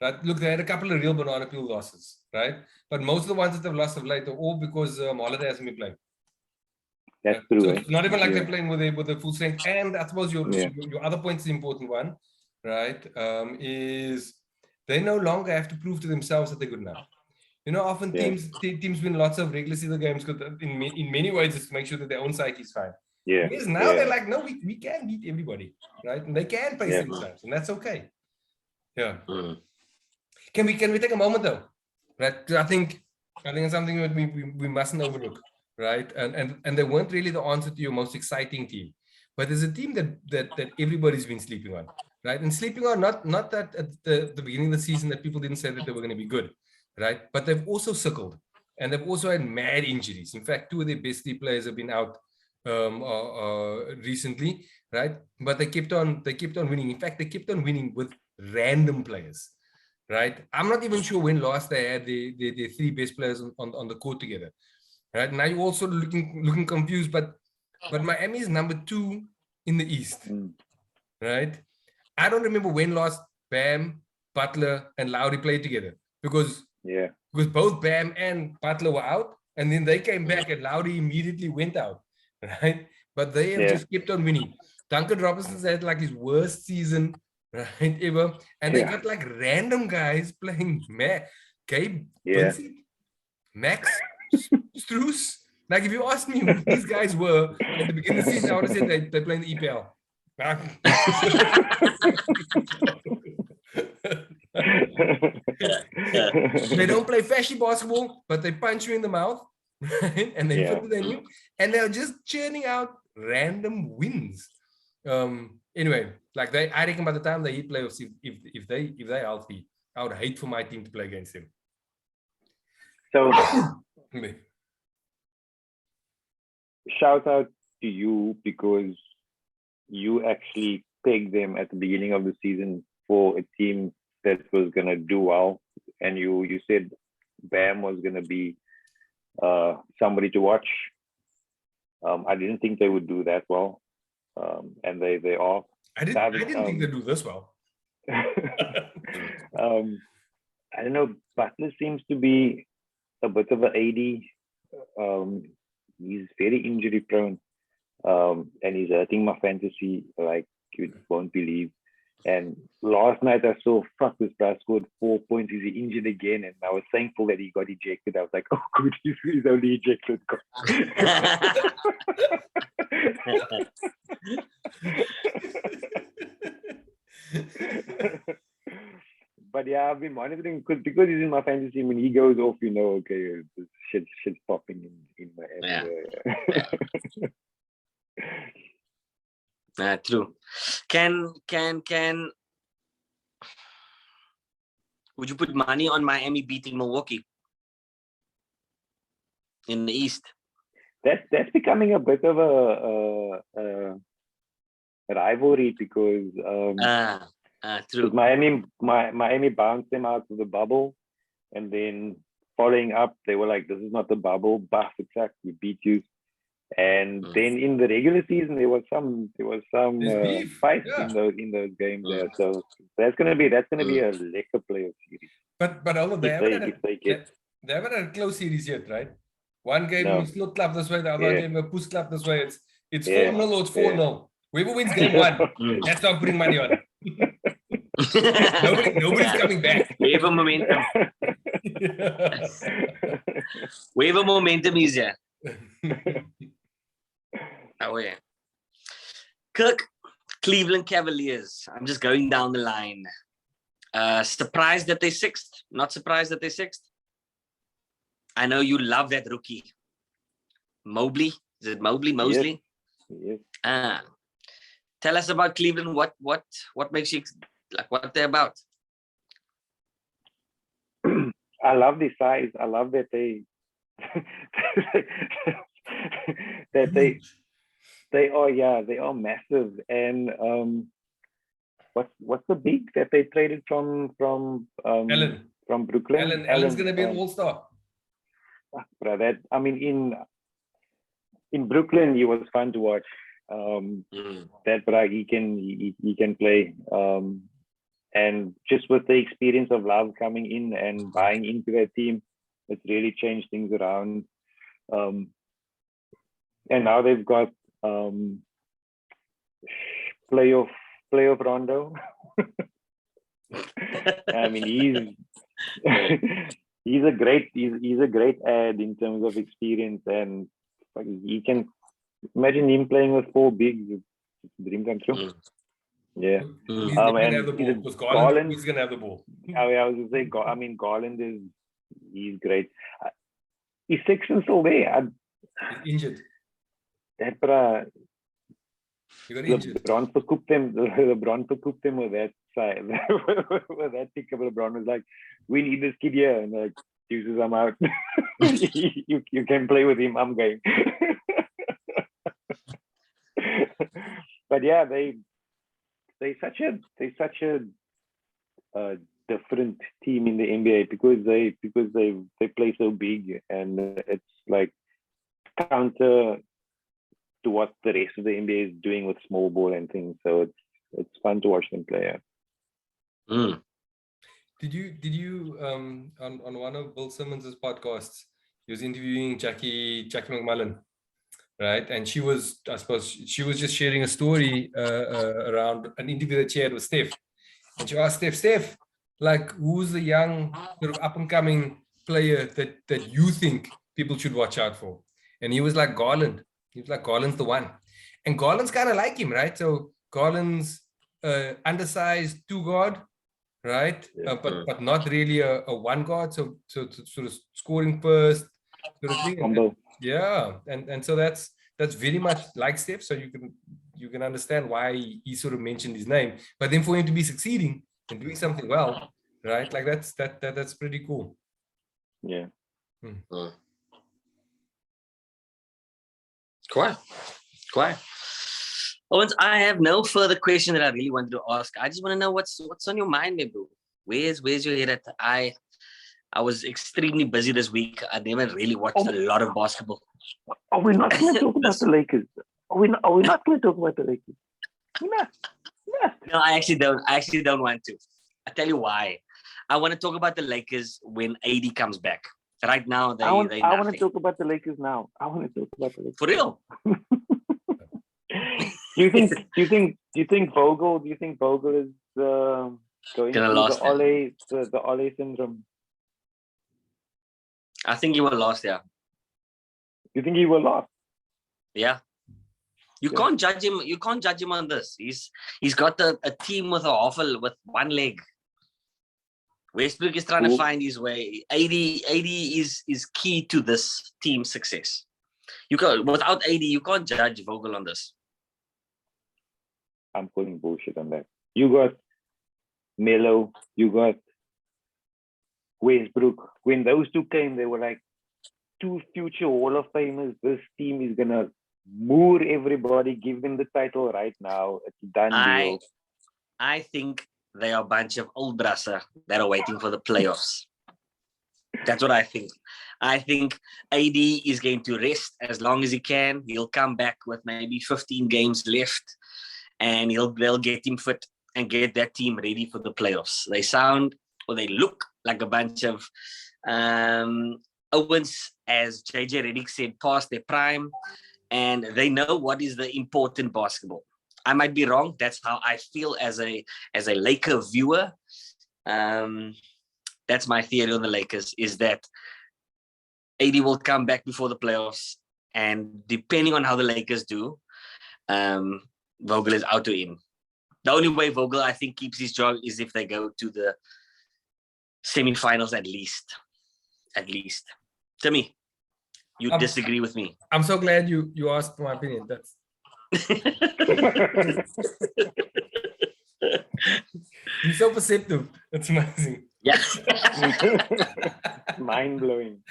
right? Look, they had a couple of real banana peel losses, right? But most of the ones that they've lost of late are all because Holiday hasn't been playing. That's true. So it's not even like they're playing with the full strength. And I suppose your other point is the important one, right? Is they no longer have to prove to themselves that they're good enough. Often teams win lots of regular season games because in many ways it's to make sure that their own psyche is fine. Yeah. Because now they're like, no, we can beat everybody, right? And they can pace themselves, and that's okay. Yeah. Can we take a moment though? Right? I think it's something that we mustn't overlook, right? And they weren't really the answer to your most exciting team, but there's a team that everybody's been sleeping on, right? And sleeping on not that at the beginning of the season that people didn't say that they were going to be good, right? But they've also suckled, and they've also had mad injuries. In fact, two of their best three players have been out recently, right? But they kept on winning. In fact, they kept on winning with random players, right? I'm not even sure when last they had the three best players on the court together, right? Now you're also looking confused, but Miami is number 2 in the East, right? I don't remember when last Bam, Butler, and Lowry played together, because both Bam and Butler were out, and then they came back and Lowry immediately went out, right? But they have just kept on winning. Duncan Robinson's had like his worst season, right, ever, and they got like random guys playing Gabe Vincent, Max Strus. Like, if you asked me who these guys were at the beginning of the season, I would have said they play in the EPL. They don't play flashy basketball, but they punch you in the mouth, right? And they fit than you, and they're just churning out random wins. Anyway, like I reckon by the time they hit playoffs, if they're healthy, I would hate for my team to play against them. So shout out to you, because you actually pegged them at the beginning of the season for a team that was going to do well, and you said Bam was going to be somebody to watch. I didn't think they would do that well, and they are. I didn't think they'd do this well. I don't know. Butler seems to be a bit of an AD. He's very injury prone, and he's hurting my fantasy like you won't believe. And last night I saw, fuck, this guy scored 4 points. Is he injured again? And I was thankful that he got ejected. I was like, oh, good, he's only ejected. But yeah, I've been monitoring because he's in my fantasy. When he goes off, okay, this shit's popping in my head. Yeah. True. Can would you put money on Miami beating Milwaukee in the East? That's becoming a bit of a rivalry because true. Miami bounced them out of the bubble, and then following up, they were like, "This is not the bubble, bah, we beat you." And then in the regular season, there was some fight in those games there. So that's gonna be a lekker playoff series. But although they haven't had a close series yet, right? One game is not clap this way, the other game a push clap this way. It's 4-0 or it's 4-0. Whoever wins game one, that's how I'm putting money on. Nobody's coming back. Wave of momentum. Wave of momentum is here. Oh yeah. Kirk, Cleveland Cavaliers. I'm just going down the line. Surprised that they're sixth? Not surprised that they're sixth? I know you love that rookie. Mobley? Is it Mosley? Yes. Tell us about Cleveland. What makes you like what they're about? I love the size. I love that they they are massive. And what's the big that they traded from Allen. From Brooklyn? Allen's gonna be an all-star. Brother, in Brooklyn he was fun to watch. That brother, he can play. And just with the experience of Love coming in and buying into that team, it's really changed things around. And now they've got playoff Rondo. He's a great add in terms of experience, and he can imagine him playing with 4 bigs. It's a dream come true. Yeah. He's gonna have the ball because Garland is gonna have the ball. I was gonna say, Garland he's great. Is Sexton still there? He's injured. That he got injured. LeBron verkoop them with that side. With that pick up, LeBron was like, we need this kid here, and like, Jesus, I'm out. you can play with him. I'm going. But yeah, they such a different team in the NBA because they play so big, and it's like counter to what the rest of the NBA is doing with small ball and things. So it's fun to watch them play. Did you on one of Bill Simmons' podcasts, he was interviewing Jackie McMullen, right? And she was just sharing a story around an interview that she had with Steph. And she asked Steph, like, who's the young sort of up and coming player that you think people should watch out for? And he was like, Garland. He was like, Garland's the one. And Garland's kind of like him, right? So Garland's undersized 2 guard, right? But not really a 1 guard. So sort of scoring first sort of thing. And so that's very much like Steph. So you can understand why he sort of mentioned his name. But then for him to be succeeding and doing something well, right? Like that's pretty cool. Yeah. Quite. Owens, I have no further question that I really wanted to ask. I just want to know what's on your mind, bro. Where's your head at? I was extremely busy this week. I never really watched a lot of basketball. Are we not going to talk about the Lakers? Are we not going to talk about the Lakers? No, I actually don't want to. I tell you why. I want to talk about the Lakers when AD comes back. Right now, I want to nothing. talk about the Lakers now. I want to talk about the Lakers. For real. Do you think Vogel is going Gonna through last the Ole syndrome? I think you were lost, yeah. You think he will lost? Yeah. You can't judge him. You can't judge him on this. He's got a team with with one leg. Westbrook is trying to find his way. AD is key to this team's success. Without AD, you can't judge Vogel on this. I'm calling bullshit on that. You got Melo, you got Westbrook. When those two came, they were like two future Hall of Famers. This team is gonna moor everybody, give them the title right now. It's done deal. I think they are a bunch of old brasser that are waiting for the playoffs. That's what I think. I think AD is going to rest as long as he can. He'll come back with maybe 15 games left, and they'll get him fit and get that team ready for the playoffs. They look like a bunch of Owens, as JJ Redick said, past their prime, and they know what is the important basketball. I might be wrong. That's how I feel as a Laker viewer. That's my theory on the Lakers, is that AD will come back before the playoffs, and depending on how the Lakers do, Vogel is out or in. The only way Vogel, I think, keeps his job is if they go to the semifinals at least. At least. Timmy, you disagree with me? I'm so glad you asked my opinion. That's he's so perceptive. That's amazing. Yeah. Mind blowing.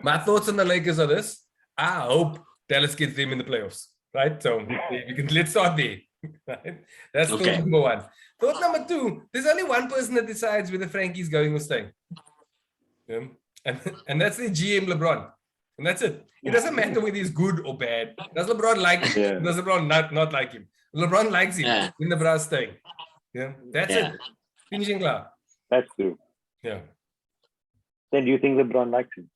My thoughts on the Lakers are this. I hope Dallas gets them in the playoffs. Right? So let's start there. Right? That's thought number one. Thought number two, there's only one person that decides whether Frankie's going or staying. Yeah? And that's the GM LeBron. And that's it. It doesn't matter whether he's good or bad. Does LeBron like him? Yeah. Does LeBron not like him? LeBron likes him. Yeah. When LeBron's staying. Yeah, that's it. Finishing club. That's true. Yeah. Then do you think LeBron likes him?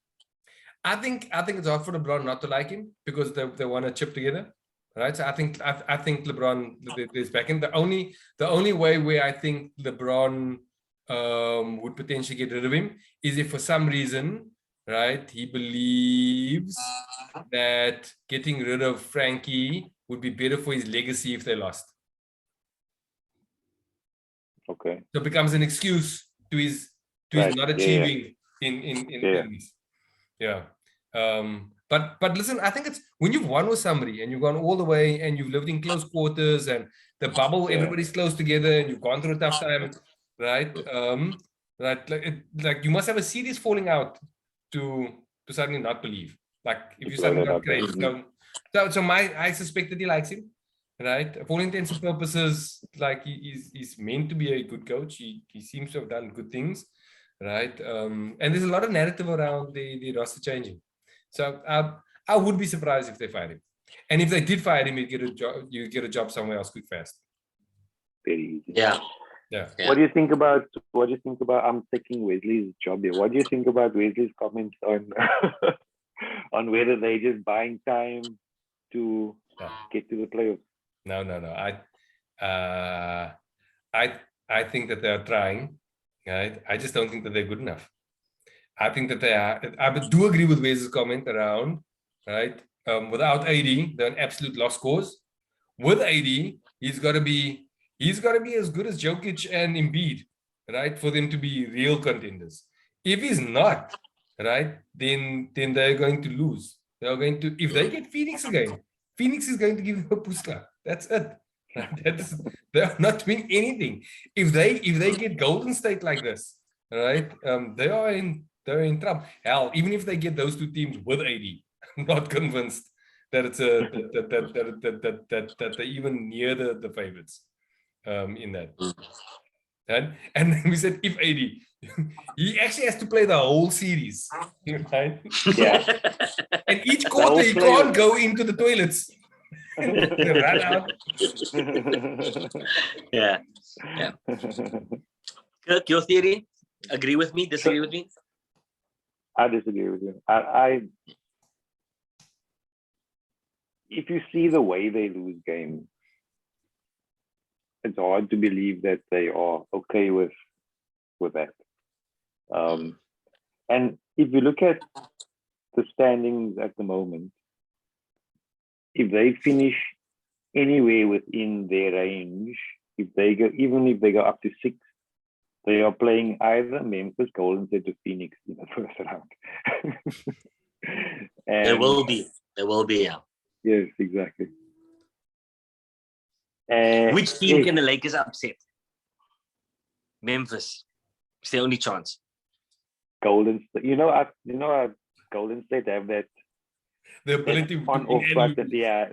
I think it's hard for LeBron not to like him because they want to chip together, right? So I think LeBron is back in. The only way where I think LeBron would potentially get rid of him is if for some reason, right, he believes that getting rid of Frankie would be better for his legacy if they lost. Okay. So it becomes an excuse to his not achieving in things. Yeah. But listen, I think it's when you've won with somebody and you've gone all the way and you've lived in close quarters and the bubble, everybody's close together and you've gone through a tough time, right? Like you must have a serious falling out to suddenly not believe. Like if you suddenly got crazy. So I suspect that he likes him. Right, for all intents and purposes, like he's meant to be a good coach. He seems to have done good things, right? And there's a lot of narrative around the roster changing. So I would be surprised if they fired him. And if they did fire him, you get a job somewhere else quick fast. Very easy. Yeah. What do you think about? I'm taking Wesley's job here. What do you think about Wesley's comments on on whether they're just buying time to get to the playoffs? No. I think that they are trying. Right? I just don't think that they're good enough. I think that they are. I do agree with Wes's comment around, right? Without AD, they're an absolute lost cause. With AD, he's got to be as good as Jokic and Embiid, right? For them to be real contenders. If he's not, right, then they're going to lose. They're going to, if they get Phoenix again, Phoenix is going to give them a push club. That's it. They're not doing anything. If they get Golden State like this, right? They're in trouble. Hell, even if they get those two teams with AD, I'm not convinced that it's that they're even near the favorites in that. And then we said if AD, he actually has to play the whole series, right? Yeah. And each quarter he can't go into the toilets. Run out. Yeah. Kirk, your theory? Agree with me? Disagree with me? I disagree with you. If you see the way they lose games, it's hard to believe that they are okay with that. And if you look at the standings at the moment, if they finish anywhere within their range, even if they go up to 6, they are playing either Memphis, Golden State, or Phoenix in the first round. There will be, yeah. Yes, exactly. Which team can the Lakers upset? Memphis. It's the only chance. Golden State. Golden State have that The ability on-off button. Yeah,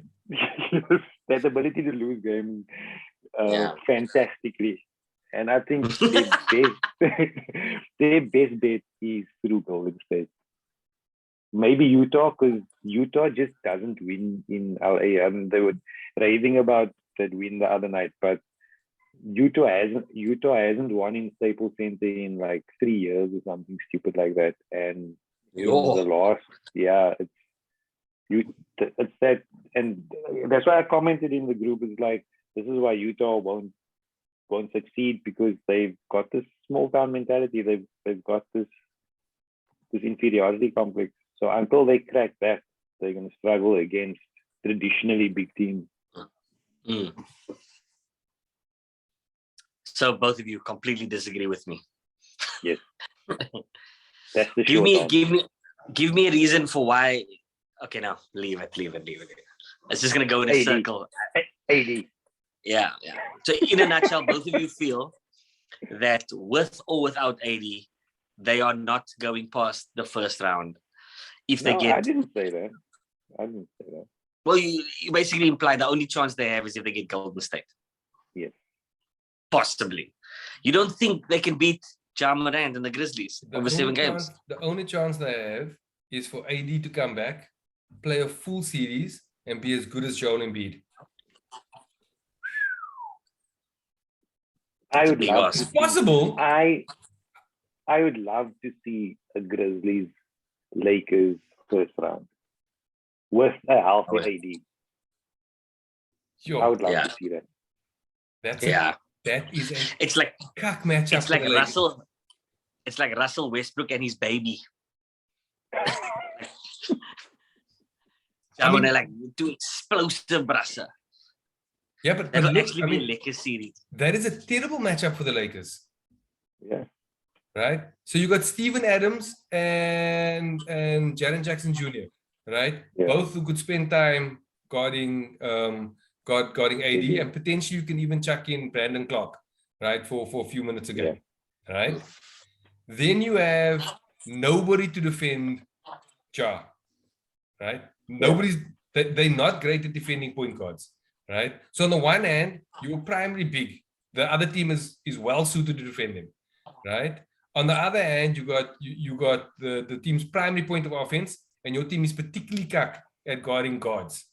that ability to lose games fantastically. And I think their best bet is through Golden State. Maybe Utah, because Utah just doesn't win in LA. They were raving about that win the other night, but Utah hasn't won in Staples Center in like 3 years or something stupid like that. And in the last, it's that, and that's why I commented in the group. It's like, this is why Utah won't succeed, because they've got this small town mentality. They've got this inferiority complex. So until they crack that, they're going to struggle against traditionally big teams. So both of you completely disagree with me. Yes. That's the give me a reason for why. Okay, now leave it. It's just gonna go in a circle. AD. Yeah. So in a nutshell, both of you feel that with or without AD, they are not going past the first round. I didn't say that. Well, you basically imply the only chance they have is if they get Golden State. Yes. Possibly. You don't think they can beat Ja Morant and the Grizzlies over 7 games? The only chance they have is for AD to come back, play a full series, and be as good as Joel Embiid. I would love It's possible. I would love to see a Grizzlies Lakers first round with a healthy AD. Sure. I would love to see that. That is it's like cuck matchup. It's like Russell. It's like Russell Westbrook and his baby. Like two explosive brasser. Yeah, but that'll look, actually be a Lakers series. That is a terrible matchup for the Lakers. Yeah. Right. So you got Steven Adams and Jaren Jackson Jr. Right. Yeah. Both who could spend time guarding AD, and potentially you can even chuck in Brandon Clark, right, for a few minutes a game. Yeah. Right. Then you have nobody to defend Ja. Right. They're not great at defending point guards. Right. So on the one hand, you're primary big. The other team is well suited to defend him. Right. On the other hand, you got the team's primary point of offense, and your team is particularly cuck at guarding guards.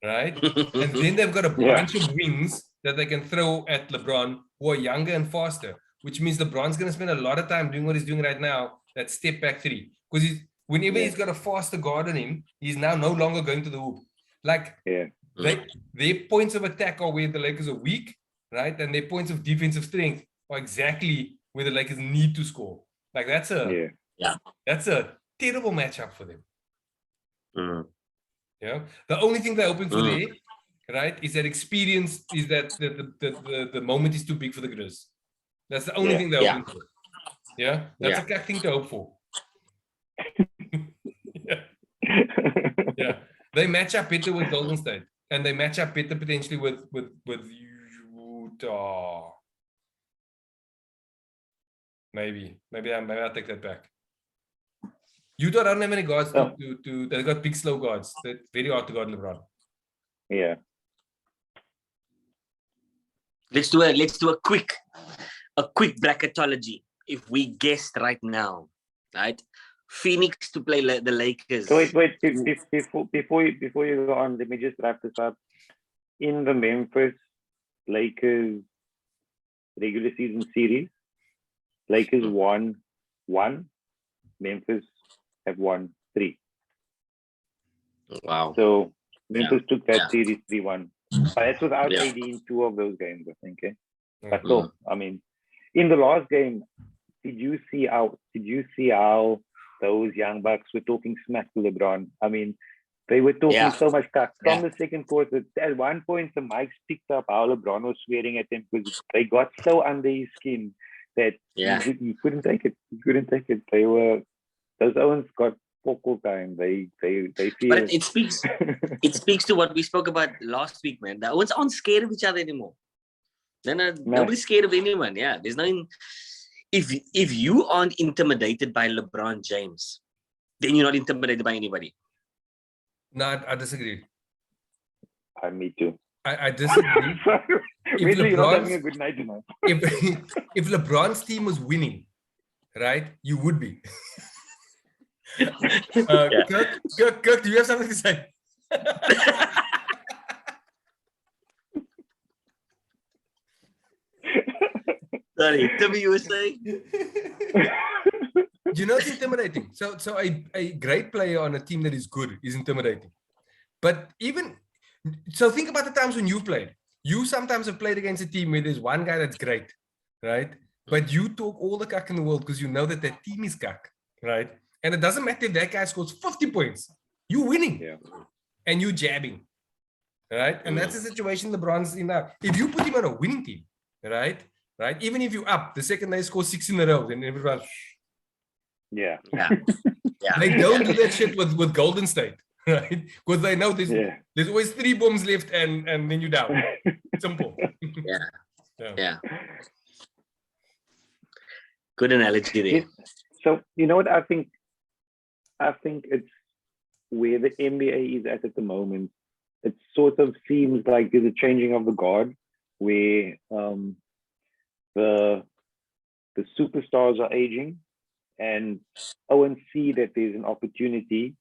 Right. And then they've got a bunch of wings that they can throw at LeBron, who are younger and faster, which means LeBron's going to spend a lot of time doing what he's doing right now, that step back three. Because whenever he's got a faster guard on him, he's now no longer going to the hoop. Like, their points of attack are where the Lakers are weak, right? And their points of defensive strength are exactly where the Lakers need to score. Like, that's a terrible matchup for them. Yeah. The only thing they're hoping for there, right, is that experience, is that the moment is too big for the Grizz. That's the only thing they're hoping for. Yeah. That's a cuck thing to hope for. Yeah. They match up better with Golden State, and they match up better potentially with Utah. Maybe I'll take that back. Utah don't have any guards they've got big slow guards. They're very hard to guard LeBron. Yeah. Let's do a quick bracketology. If we guessed right now, right? Phoenix to play the Lakers. Wait. Before you go on, let me just wrap this up. In the Memphis Lakers regular season series, Lakers won 1, Memphis have won 3. Wow. So Memphis took that Yeah. series 3-1. That's without Yeah. AD in 2 of those games, I think. Eh? Yeah. But still, I mean, in the last game, did you see how those young bucks were talking smack to LeBron? I mean, they were talking so much crap from the second quarter. At one point, the mics picked up how LeBron was swearing at them because they got so under his skin that he couldn't take it. He couldn't take it. Those Owens got focal time. They feel. But it speaks to what we spoke about last week, man. The Owens aren't scared of each other anymore. Nobody's scared of anyone. Yeah, there's no. If you aren't intimidated by LeBron James, then you're not intimidated by anybody. No, I disagree. Me too. I disagree. If you're not having a good night tonight. if LeBron's team was winning, right, you would be. Kirk, do you have something to say? Sorry, Timmy, you were saying? You know, it's intimidating. So a great player on a team that is good is intimidating. But so think about the times when you've played. You sometimes have played against a team where there's one guy that's great, right? But you talk all the cuck in the world because you know that team is cuck, right? And it doesn't matter if that guy scores 50 points. You're winning. Yeah. And you're jabbing, right? And that's the situation LeBron's in now. If you put him on a winning team, right? Even if you're up, the second they score 6 in a row, then everyone... Yeah. They don't do that shit with Golden State, right? Because they know there's always 3 bombs left and then you're down. Simple. Yeah. Good analogy there. So you know what I think it's where the NBA is at the moment. It sort of seems like there's a changing of the guard where the superstars are aging, and Owens see that there's an opportunity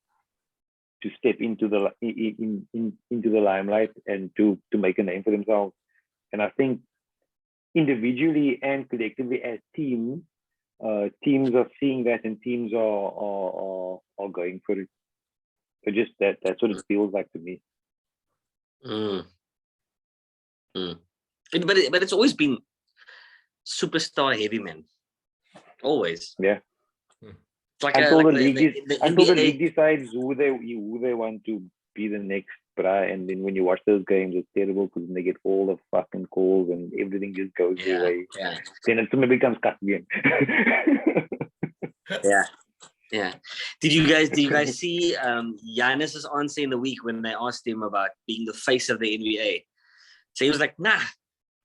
to step into the into the limelight and to make a name for themselves. And I think individually and collectively as teams, teams are seeing that, and teams are going for it. So just that's what it feels like to me. But it's always been superstar heavy, man. Always. Yeah. It's like until the NBA... league decides who they want to be the next bruh, and then when you watch those games, it's terrible because they get all the fucking calls and everything just goes their way. Yeah. Then it becomes cut again. Yeah. Did you guys see Giannis's answer in the week when they asked him about being the face of the NBA? So he was like, nah,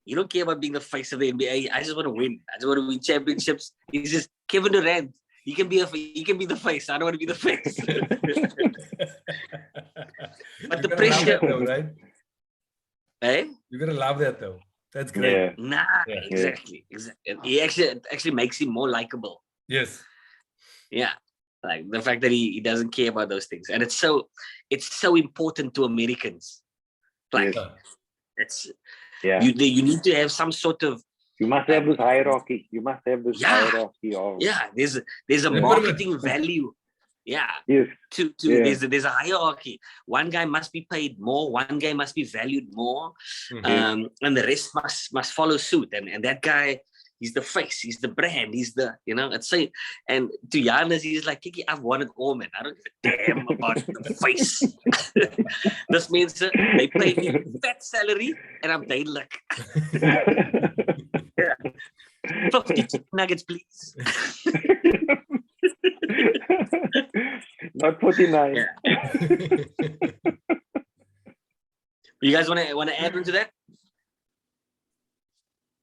you don't care about being the face of the NBA. I just want to win. I just want to win championships. He's just Kevin Durant. He can be the face. I don't want to be the face. But the pressure, though, right? Eh? You're gonna love that though. That's great. Yeah. Exactly. He actually makes him more likable. Yes. Yeah. Like the fact that he doesn't care about those things. And it's so important to Americans. Like you need to have some sort of... You must have this hierarchy. Hierarchy of... Yeah, there's a marketing value. Yeah. Yes. There's a hierarchy. One guy must be paid more. One guy must be valued more. And the rest must follow suit. And that guy, he's the face. He's the brand. He's the, it's say. And to Giannis, he's like, Kiki, I've won it all, man. I don't give a damn about the face. This means they pay me fat salary and I'm like, 50 nuggets, please. Not 49. Yeah. You guys want to add on to that?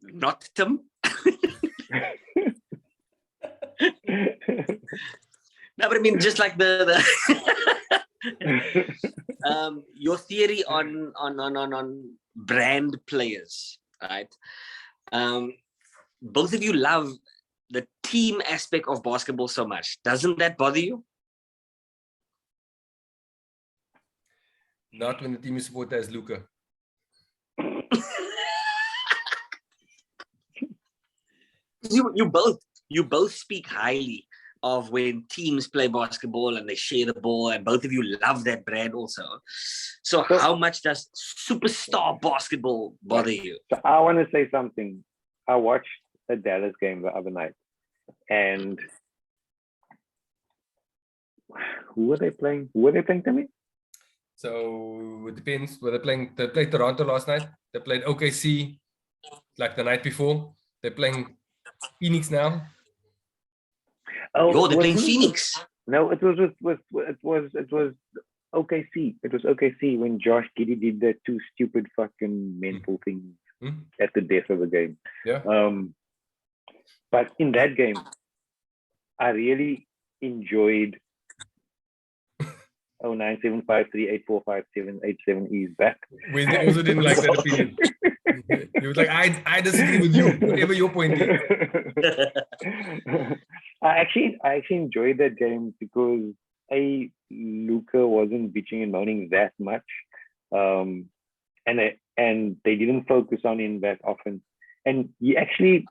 Not Tim. No, but I mean, just like the your theory on brand players, right? Both of you love the team aspect of basketball so much. Doesn't that bother you? Not when the team you support has Luka. You both you both speak highly of when teams play basketball and they share the ball, and both of you love that brand also. So how much does superstar basketball bother you? So I want to say something. I watched a Dallas game the other night, and who were they playing? Who were they playing to me? So it depends. Were they played Toronto last night. They played OKC like the night before. They're playing Phoenix now. Oh, they're playing Phoenix. No, it was OKC. It was OKC when Josh Giddey did that two stupid fucking mental things at the death of the game. Yeah. But in that game, I really enjoyed 0975384578 is back. We also didn't like that opinion. He was like, I disagree with you, whatever your point is. I actually enjoyed that game because Luka wasn't bitching and moaning that much, and they didn't focus on him that often, and he actually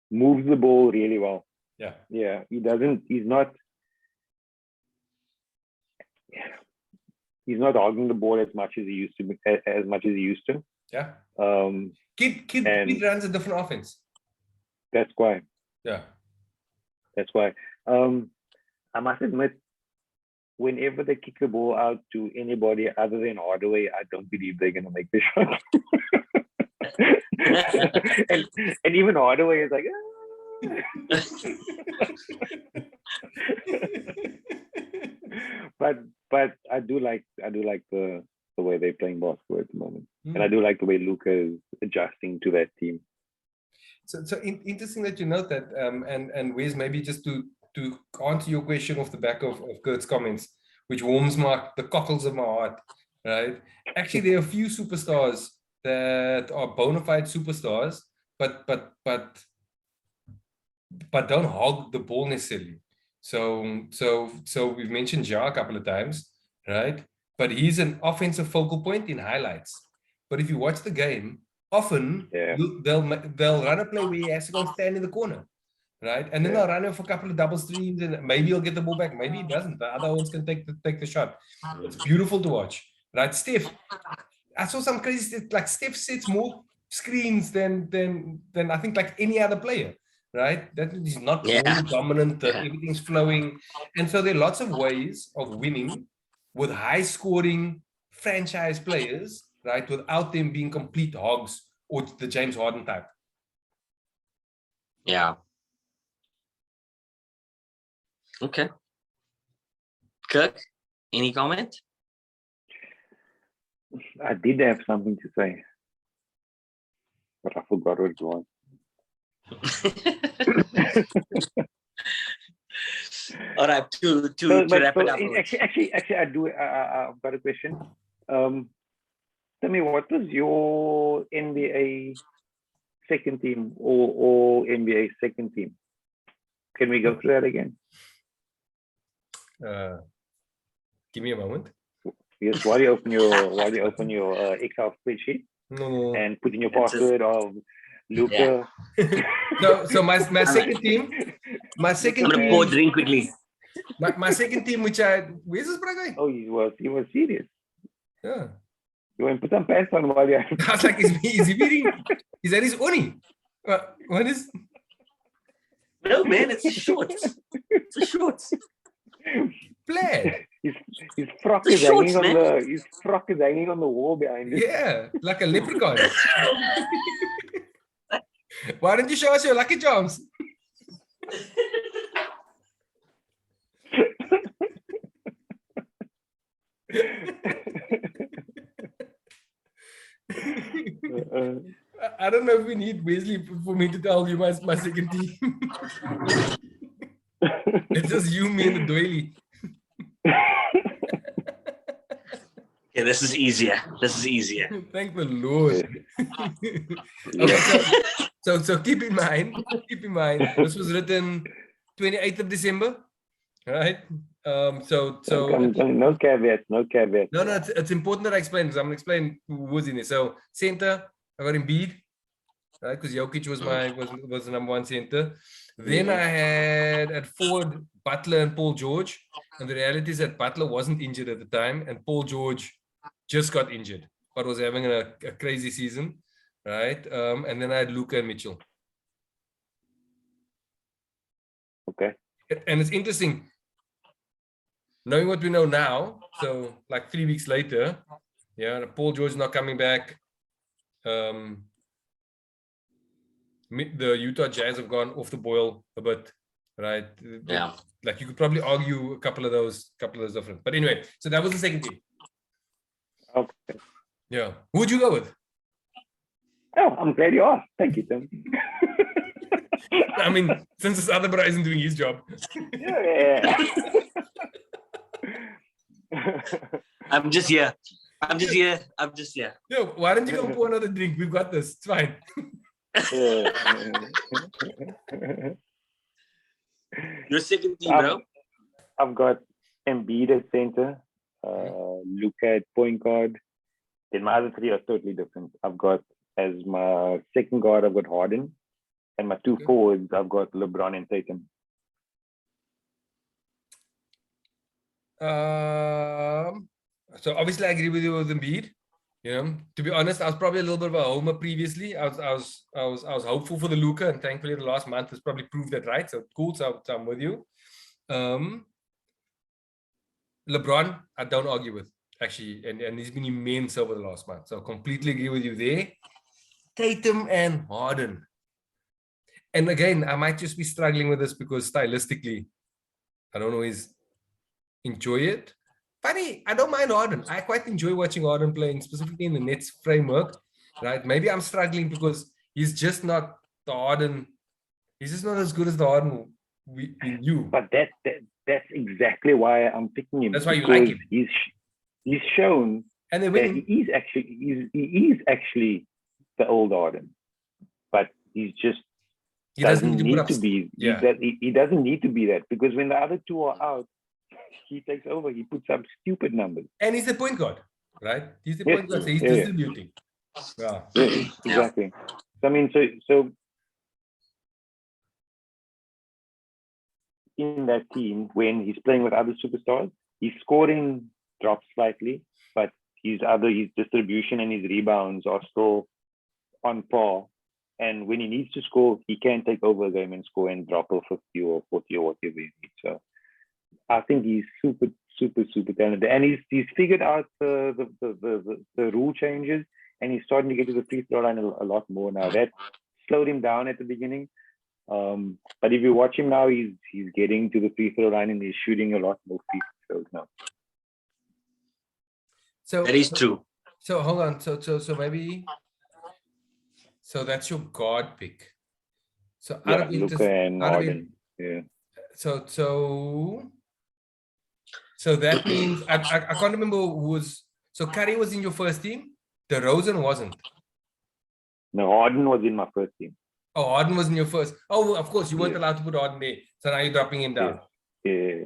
moves the ball really well. Yeah. He's not hogging the ball as much as he used to. Yeah. Kid runs a different offense. That's why. Yeah. That's why. I must admit, whenever they kick the ball out to anybody other than Hardaway, I don't believe they're going to make the shot. and even Hardaway is like, but I do like the way they're playing basketball at the moment, and I do like the way Luka is adjusting to that team. So interesting that you note that, and Wes, maybe just to answer your question off the back of Kurt's comments, which warms the cockles of my heart, right? Actually, there are a few superstars that are bona fide superstars, but don't hog the ball necessarily. So we've mentioned Ja a couple of times, right? But he's an offensive focal point in highlights. But if you watch the game, often they'll run a play where he has to go stand in the corner, right? And then they'll run him for a couple of double streams, and maybe he'll get the ball back, maybe he doesn't. The other ones can take the shot. It's beautiful to watch, right? Steph, I saw some crazy stuff, like Steph sets more screens than I think like any other player, right? That is not ball dominant. Everything's flowing, and so there are lots of ways of winning with high scoring franchise players, right, without them being complete hogs or the James Harden type. Yeah. Okay. Kirk, any comment? I did have something to say, but I forgot what it was. All right, to wrap it up. Actually, I've got a question. Tell me, what was your NBA second team or NBA second team? Can we go through that again? Give me a moment. Yes, while you open your Excel spreadsheet and put in your password of Luka. Yeah. So my second team. I'm gonna pour a drink quickly. My second team, where's this brother? Oh, he was serious. Yeah. You want to put some pants on while you're... I was like, is he beating? Is that his uni? What is? No, man, it's shorts. It's a shorts. Plaid. His frock is hanging on the wall behind him. Yeah, like a leprechaun. Why don't you show us your Lucky Charms? I don't know if we need Wesley for me to tell you my second team. It's just you, me, and the doily. Yeah, this is easier. Thank the Lord. Okay, so keep in mind, this was written 28th of December, right? So no caveats. No, it's important that I explain, because I'm gonna explain who was in it. So center, I got Embiid, right? Because Jokic was the number one center. Then I had at forward Butler and Paul George. And the reality is that Butler wasn't injured at the time, and Paul George just got injured, but was having a crazy season, right? And then I had Luka and Mitchell. Okay. And it's interesting, knowing what we know now, so like 3 weeks later, yeah, Paul George not coming back. The Utah Jazz have gone off the boil a bit, right? Yeah. Like you could probably argue a couple of those different. But anyway, so that was the second team. Okay. Yeah. Who would you go with? Oh, I'm glad you asked. Thank you, Tim. I mean, since this other brother isn't doing his job. Yeah. I'm just here. Yo, why don't you go pour another drink? We've got this. It's fine. Your second team, bro. I've got Embiid at center, Luka at point guard. Then my other three are totally different. I've got as my second guard, I've got Harden, and my two forwards, I've got LeBron and Tatum. So obviously I agree with you with Embiid. You know, to be honest, I was probably a little bit of a homer previously. I was hopeful for the Luka, and thankfully the last month has probably proved that right. So cool. So I'm with you. LeBron, I don't argue with actually, and he's been immense over the last month. So completely agree with you there. Tatum and Harden. And again, I might just be struggling with this because stylistically, I don't always enjoy it. Funny, I don't mind Harden. I quite enjoy watching Harden playing, specifically in the Nets framework, right? Maybe I'm struggling because he's just not the Harden. He's just not as good as the Harden we knew. But that's exactly why I'm picking him. That's why you like him. He's shown and that he is actually the old Harden, but he doesn't need to be. He doesn't need to be that, because when the other two are out, he takes over. He puts up stupid numbers. And he's the point guard, right? He's the point guard. So he's distributing. Yeah. Exactly. So, I mean, so in that team, when he's playing with other superstars, his scoring drops slightly, but his distribution and his rebounds are still on par. And when he needs to score, he can take over a game and score and drop a 50 or 40 or whatever he needs. So I think he's super talented, and he's figured out the rule changes, and he's starting to get to the free throw line a lot more now. That slowed him down at the beginning, but if you watch him now, he's getting to the free throw line and he's shooting a lot more free throws now. So that is true. So hold on. So maybe. So that's your guard pick. So out of Luka and Harden. Yeah. So that means I can't remember who was. So Curry was in your first team. DeRozan wasn't. No, Harden was in my first team. Oh, Harden was in your first. Oh, of course, you weren't allowed to put Harden there. So now you're dropping him down. Yeah.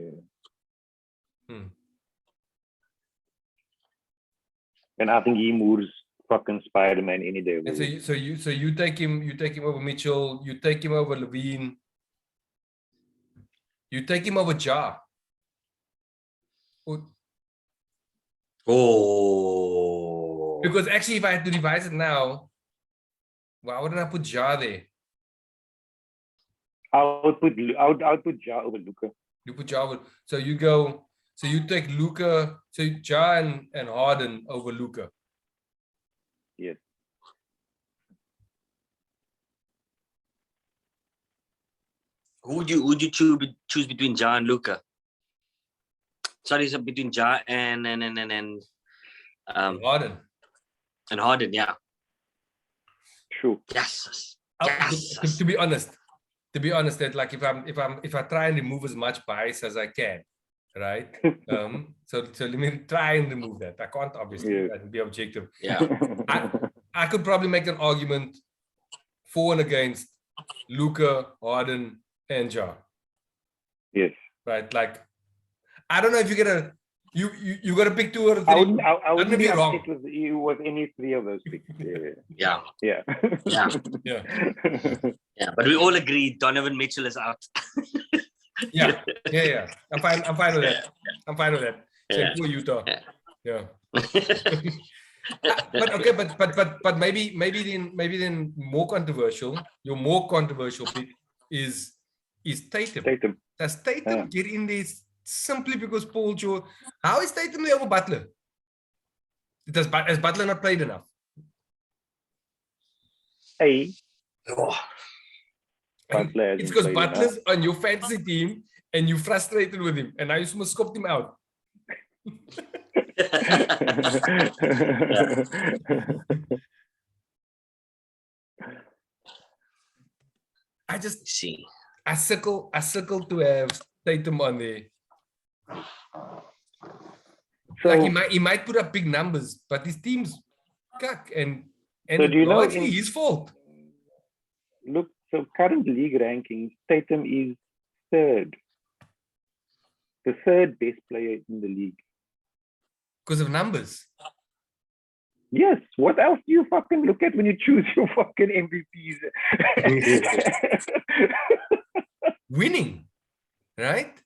And I think he moves fucking Spider-Man any day. And so you take him over Mitchell. You take him over Levine. You take him over Ja. Oh. Because actually, if I had to revise it now, why wouldn't I put Ja there? I would put Ja over Luka. You put Ja over. So you go. So you take Luka. So Ja and Harden over Luka. Yes. Who would you choose between Ja and Luka? Sorry, so between Ja and Harden. And Harden, yeah. True. Yes. To be honest, that like if I try and remove as much bias as I can, right? So let me try and remove that. I can't obviously be objective. Yeah. I could probably make an argument for and against Luka, Harden, and Ja. Yes. Right. Like, I don't know if you get You got to pick 2 or 3. I wouldn't gonna be be wrong. upset with you with any 3 of those picks. Yeah. Yeah. Yeah. Yeah. Yeah. But we all agree Donovan Mitchell is out. Yeah. I'm fine with that. I'm fine with that. Same for Utah. Yeah. But okay, but maybe then more controversial. Your more controversial pick is Tatum. Does Tatum get in this simply because Paul George? How is Tatum there over Butler? Has Butler not played enough? It's because Butler's on your fantasy team and you frustrated with him, and now you must scope him out. I just see. I circle to have Tatum on there. So, like he might put up big numbers, but his team's cuck, and so do you know largely his fault. Look, so current league rankings, Tatum is third. The 3rd best player in the league. Because of numbers. Yes. What else do you fucking look at when you choose your fucking MVPs? Winning, right?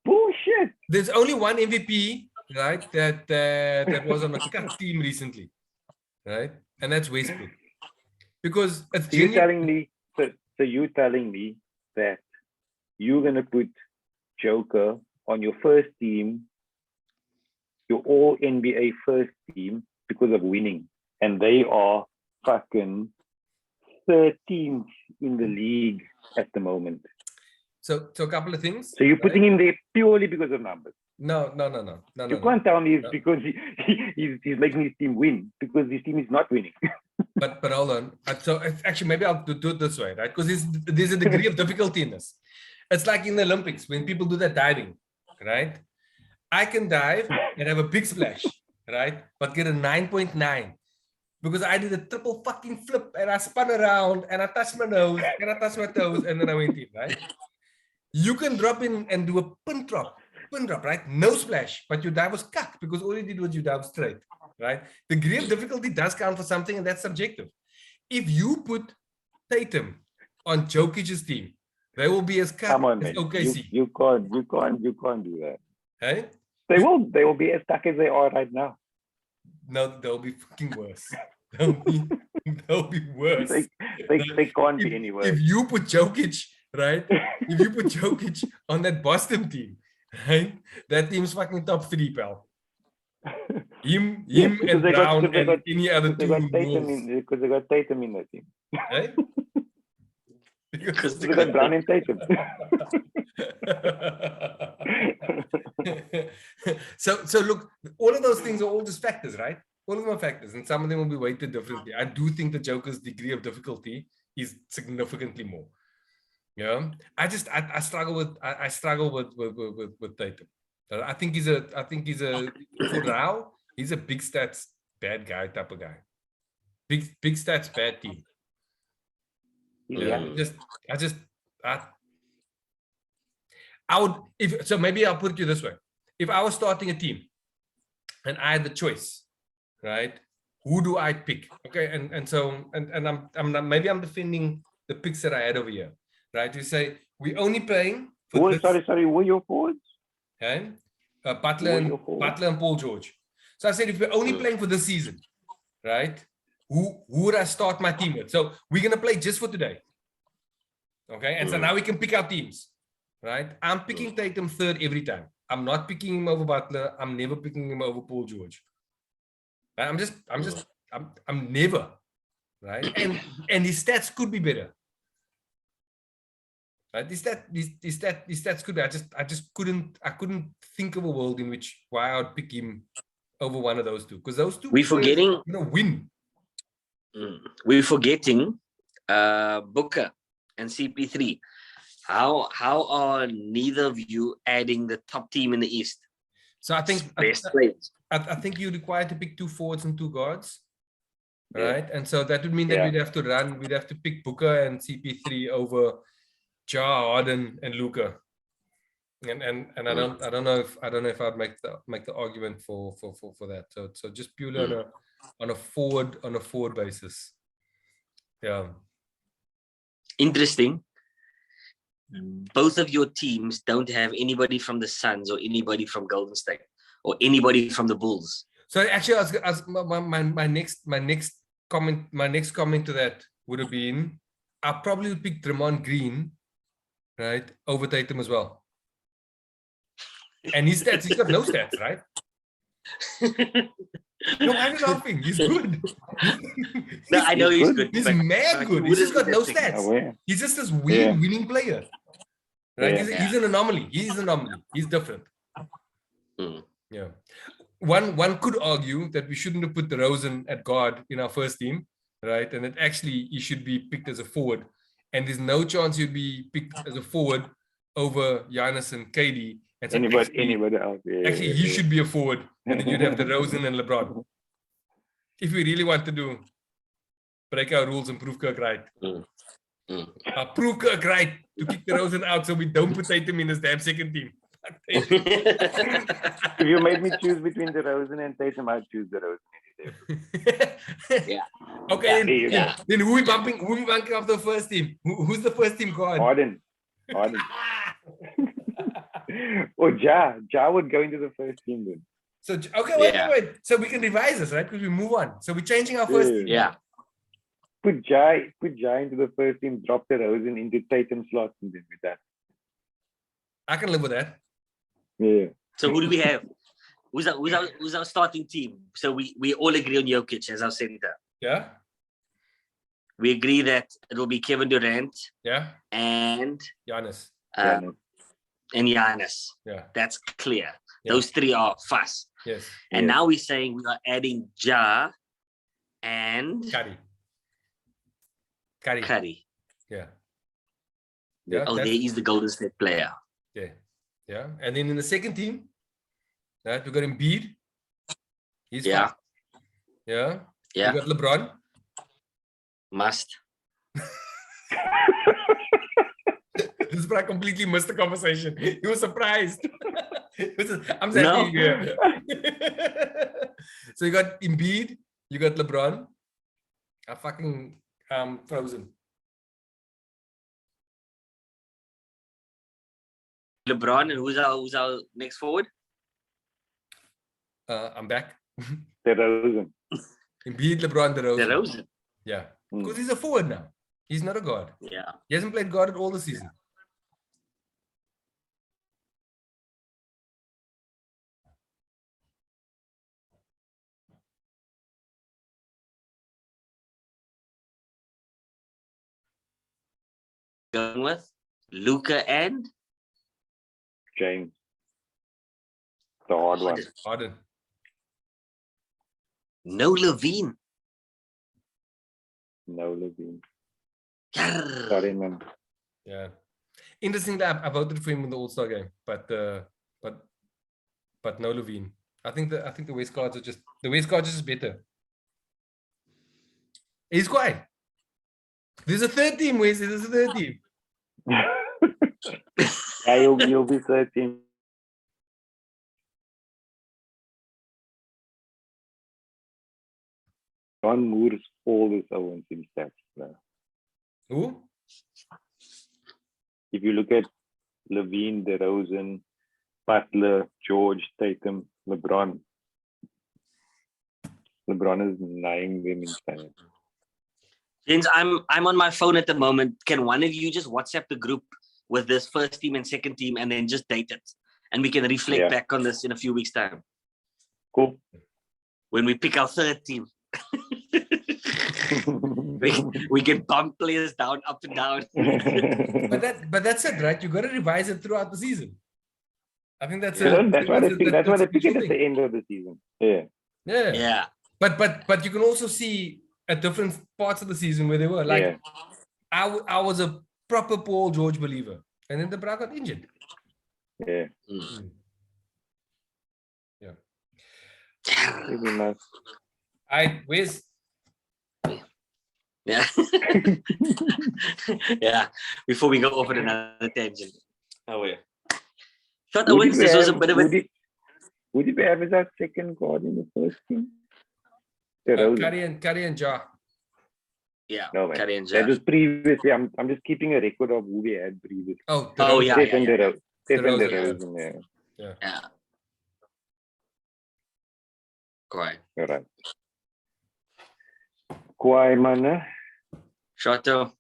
Bullshit. There's only one MVP, right? That was on a cut team recently, right? And that's Westbrook. Because it's so you're telling me that you're gonna put Joker on your first team, your all NBA first team, because of winning, and they are fucking 13th in the league at the moment. So a couple of things. So you're putting him there purely because of numbers. No. You can't tell me it's because he's making his team win, because his team is not winning. But hold on. So actually, maybe I'll do it this way, right? Because there's a degree of difficulty in this. It's like in the Olympics when people do that diving, right? I can dive and have a big splash, right? But get a 9.9 because I did a triple fucking flip and I spun around and I touched my nose and I touched my toes and then I went in, right? You can drop in and do a pin drop, right? No splash, but your dive was cuck because all you did was you dive straight, right? The degree of difficulty does count for something, and that's subjective. If you put Tatum on Jokic's team, they will be as cuck as OKC. You can't do that. Hey? They will be as stuck as they are right now. No, they'll be fucking worse. They'll be worse. They can't be any worse. If you put Jokic, right? If you put Jokic on that Boston team, right? That team's fucking top 3, pal. Him and Brown and any other two. Because they got Tatum in that team. Right? Because they got Brown and Tatum. So look, all of those things are all just factors, right? All of them are factors, and some of them will be weighted differently. I do think the Joker's degree of difficulty is significantly more. Yeah, I struggle with Tatum. I think he's a for now he's a big stats bad guy type of guy. Big stats bad team. Yeah, I would maybe I'll put it to you this way. If I was starting a team and I had the choice, right? Who do I pick? Okay, I'm maybe I'm defending the picks that I had over here, right? You say we only playing for sorry, who are your forwards? Okay, Butler and Paul George. So I said if we're only playing for this season, right? Who would I start my team with? So we're gonna play just for today. Okay, and so now we can pick our teams, right? I'm picking Tatum third every time. I'm not picking him over Butler. I'm never picking him over Paul George. Right? I'm never, right? And his stats could be better. Right? His stats could be. I just couldn't think of a world in which why I would pick him over one of those two, because those two we're forgetting win. We're forgetting Booker and CP3. How are neither of you adding the top team in the East? So I think I think you're required to pick 2 forwards and 2 guards, right? Yeah. And so that would mean that we'd have to pick Booker and CP3 over Ja, Harden, and Luka. And I don't know if I'd make the argument for that. So just purely on a forward basis. Yeah. Interesting. Both of your teams don't have anybody from the Suns or anybody from Golden State or anybody from the Bulls. So actually, my next comment to that would have been, I probably would pick Draymond Green, right, over Tatum as well. And his stats, he's got no stats, right? No, why are you laughing? He's good. No, I know he's good. He's mad good. He's just got no stats. He's just this weird winning player. Right? He's an anomaly. He's an anomaly. He's different. Yeah. One could argue that we shouldn't have put DeRozan at guard in our first team, right? And that actually he should be picked as a forward. And there's no chance he'd be picked as a forward over Giannis and KD. And so anybody else. Actually, he should be a forward. And then you'd have DeRozan and LeBron. If we really want to break our rules and prove Kirk right. Prove Kirk right to kick DeRozan out so we don't put Tatum in his damn second team. If you made me choose between DeRozan and Tatum, I'd choose DeRozan. Yeah. Okay. Then who we bumping off the first team? Who's the first team guard? Harden. Or Ja would go into the first team then. So okay, wait. So we can revise this, right? Because we move on. So we're changing our first team. Yeah. Put Ja into the first team, drop DeRozan into Tatum slots, and then with that. I can live with that. Yeah. So who do we have? Who's our starting team? So we all agree on Jokic as our center. Yeah. We agree that it will be Kevin Durant. Yeah. And Giannis. And Giannis. Yeah. That's clear. Yeah. Those three are fast. Yes. And now we're saying we are adding Ja and Curry. Yeah. Oh, there is the Golden State player. Yeah. Yeah. And then in the second team, right, we got Embiid. He's fast. Yeah. Yeah. We got LeBron. Must. This is where I completely missed the conversation. He was surprised. I'm happy here. So you got Embiid, you got LeBron. I'm fucking frozen. LeBron, and who's our next forward? I'm back. DeRozan. Embiid, LeBron, DeRozan. Yeah. Because he's a forward now. He's not a guard. Yeah. He hasn't played guard all the season. Going with Luka and James. The hard one. Harden. No Levine. Sorry, man. Yeah. Interesting that I voted for him in the All-Star game, but no Levine. I think the West Guards are just better. He's quiet. There's a third team, Wes. There's a third team. Yeah, you'll be third team. John Moore's all his own team stats. Who? If you look at Levine, DeRozan, Butler, George, Tatum, LeBron is 9 them in stats. Since I'm on my phone at the moment, can one of you just WhatsApp the group with this first team and second team and then just date it? And we can reflect back on this in a few weeks' time. Cool. When we pick our third team. we can bump players down, up and down. but that's it, right? You got to revise it throughout the season. I think that's it. That's why they pick it at the end of the season. Yeah. But you can also see at different parts of the season where they were like, I was a proper Paul George believer, and then the bra got injured. Yeah. Really nice. Where's? Yeah. Yeah. Before we go off on another tangent. Oh, yeah. Short Who did wins. we This was a have? bit of a Who did we have as our second guard in the first team? DeRozan. Curry and Ja. yeah. No, man. Carry and That Josh. was previously. I'm just keeping a record of who we had previously. Oh, Oh, yeah. Stephen DeRozan. DeRozan, Yeah. Yeah. Correct. All right. Kawhi, man. Shorter.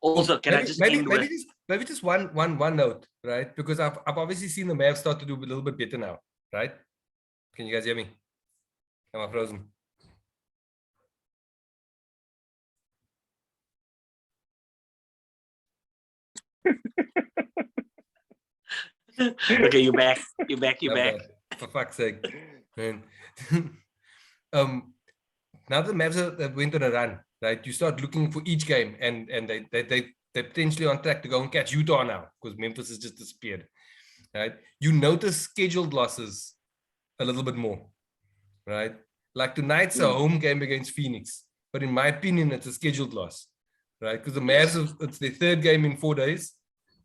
Also, can I just end with maybe just one note, right? Because I've obviously seen the Mavs start to do a little bit better now, right? Can you guys hear me? Am I frozen? okay, you're back. You're back. For fuck's sake. Man. Now the Mavs have went on a run, right? You start looking for each game, and they're potentially on track to go and catch Utah now because Memphis has just disappeared, right? You notice scheduled losses a little bit more, right? Like tonight's a home game against Phoenix, but in my opinion, it's a scheduled loss, right? Because the Mavs, it's their third game in 4 days,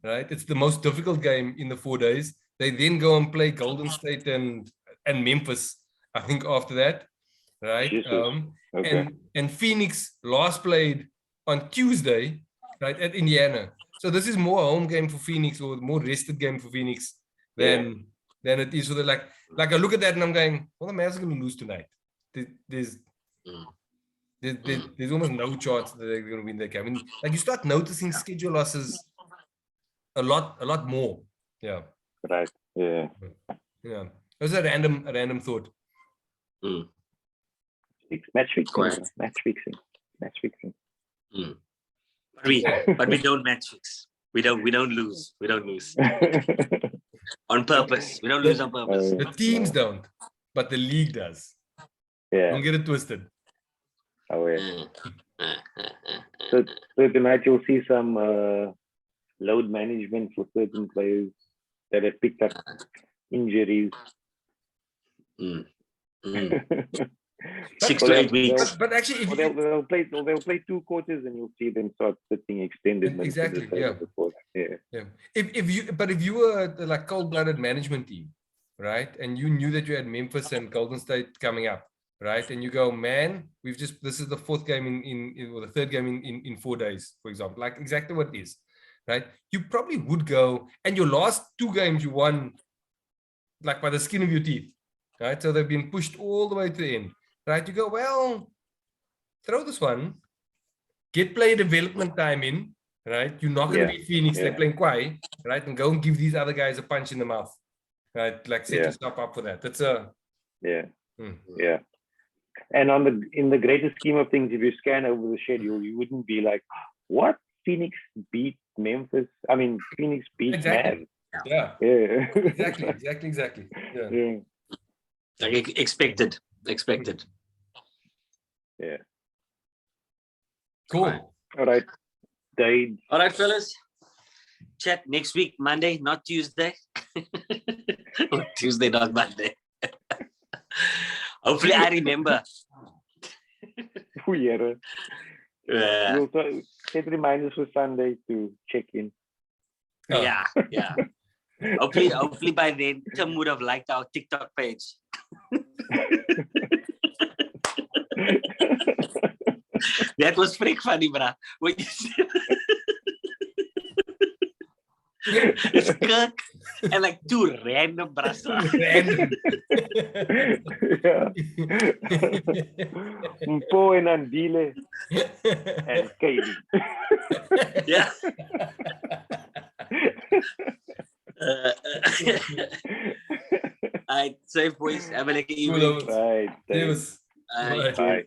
right? It's the most difficult game in the 4 days. They then go and play Golden State and Memphis, I think, after that, right? Okay. And Phoenix last played on Tuesday, right, at Indiana. So this is more a home game for Phoenix, or more rested game for Phoenix than it is for the like I look at that and I'm going, well, the Mavs are going to lose tonight. There's almost no chance that they're going to win that game. I mean, like you start noticing schedule losses a lot more. Yeah. Right. Yeah. Yeah. It was a random thought. Match fixing. Correct. Match fixing. But we don't match fix. We don't lose. We don't lose on purpose. We don't lose on purpose. The teams don't, but the league does. Yeah. Don't get it twisted. Oh yeah. So tonight you'll see some load management for certain players that have picked up injuries. 6 to 8 weeks. But actually, if they'll play 2 quarters and you'll see them start sitting extended minutes. Exactly. Yeah. Yeah. If you were like cold-blooded management team, right, and you knew that you had Memphis and Golden State coming up, right, and you go, man, this is the 4th game or the 3rd game in 4 days, for example, like exactly what it is, right? You probably would go, and your last 2 games you won like by the skin of your teeth, right? So they've been pushed all the way to the end, right? You go, well, throw this one, get player development time in, right? You're not going to be Phoenix, they're playing Kawhi, right? And go and give these other guys a punch in the mouth, right? Like set yourself up for that. That's a yeah. And in the greater scheme of things, if you scan over the schedule, you wouldn't be like, what? Phoenix beat Memphis? I mean, Phoenix beat Mavs. Yeah. Exactly. Yeah. Like expected. Yeah. Cool. All right. All right, fellas. Chat next week, Monday, not Tuesday. Tuesday, not Monday. Hopefully, I remember. We'll set reminders for Sunday to check in. Yeah. Hopefully by then, Tim would have liked our TikTok page. That was freak funny, bruh. When you said it's Kirk and like 2 random bras. Random. Mpo and Andile and Katie. Yeah. All right, safe boys. Have a lucky evening. Right. Cheers. Bye. Bye.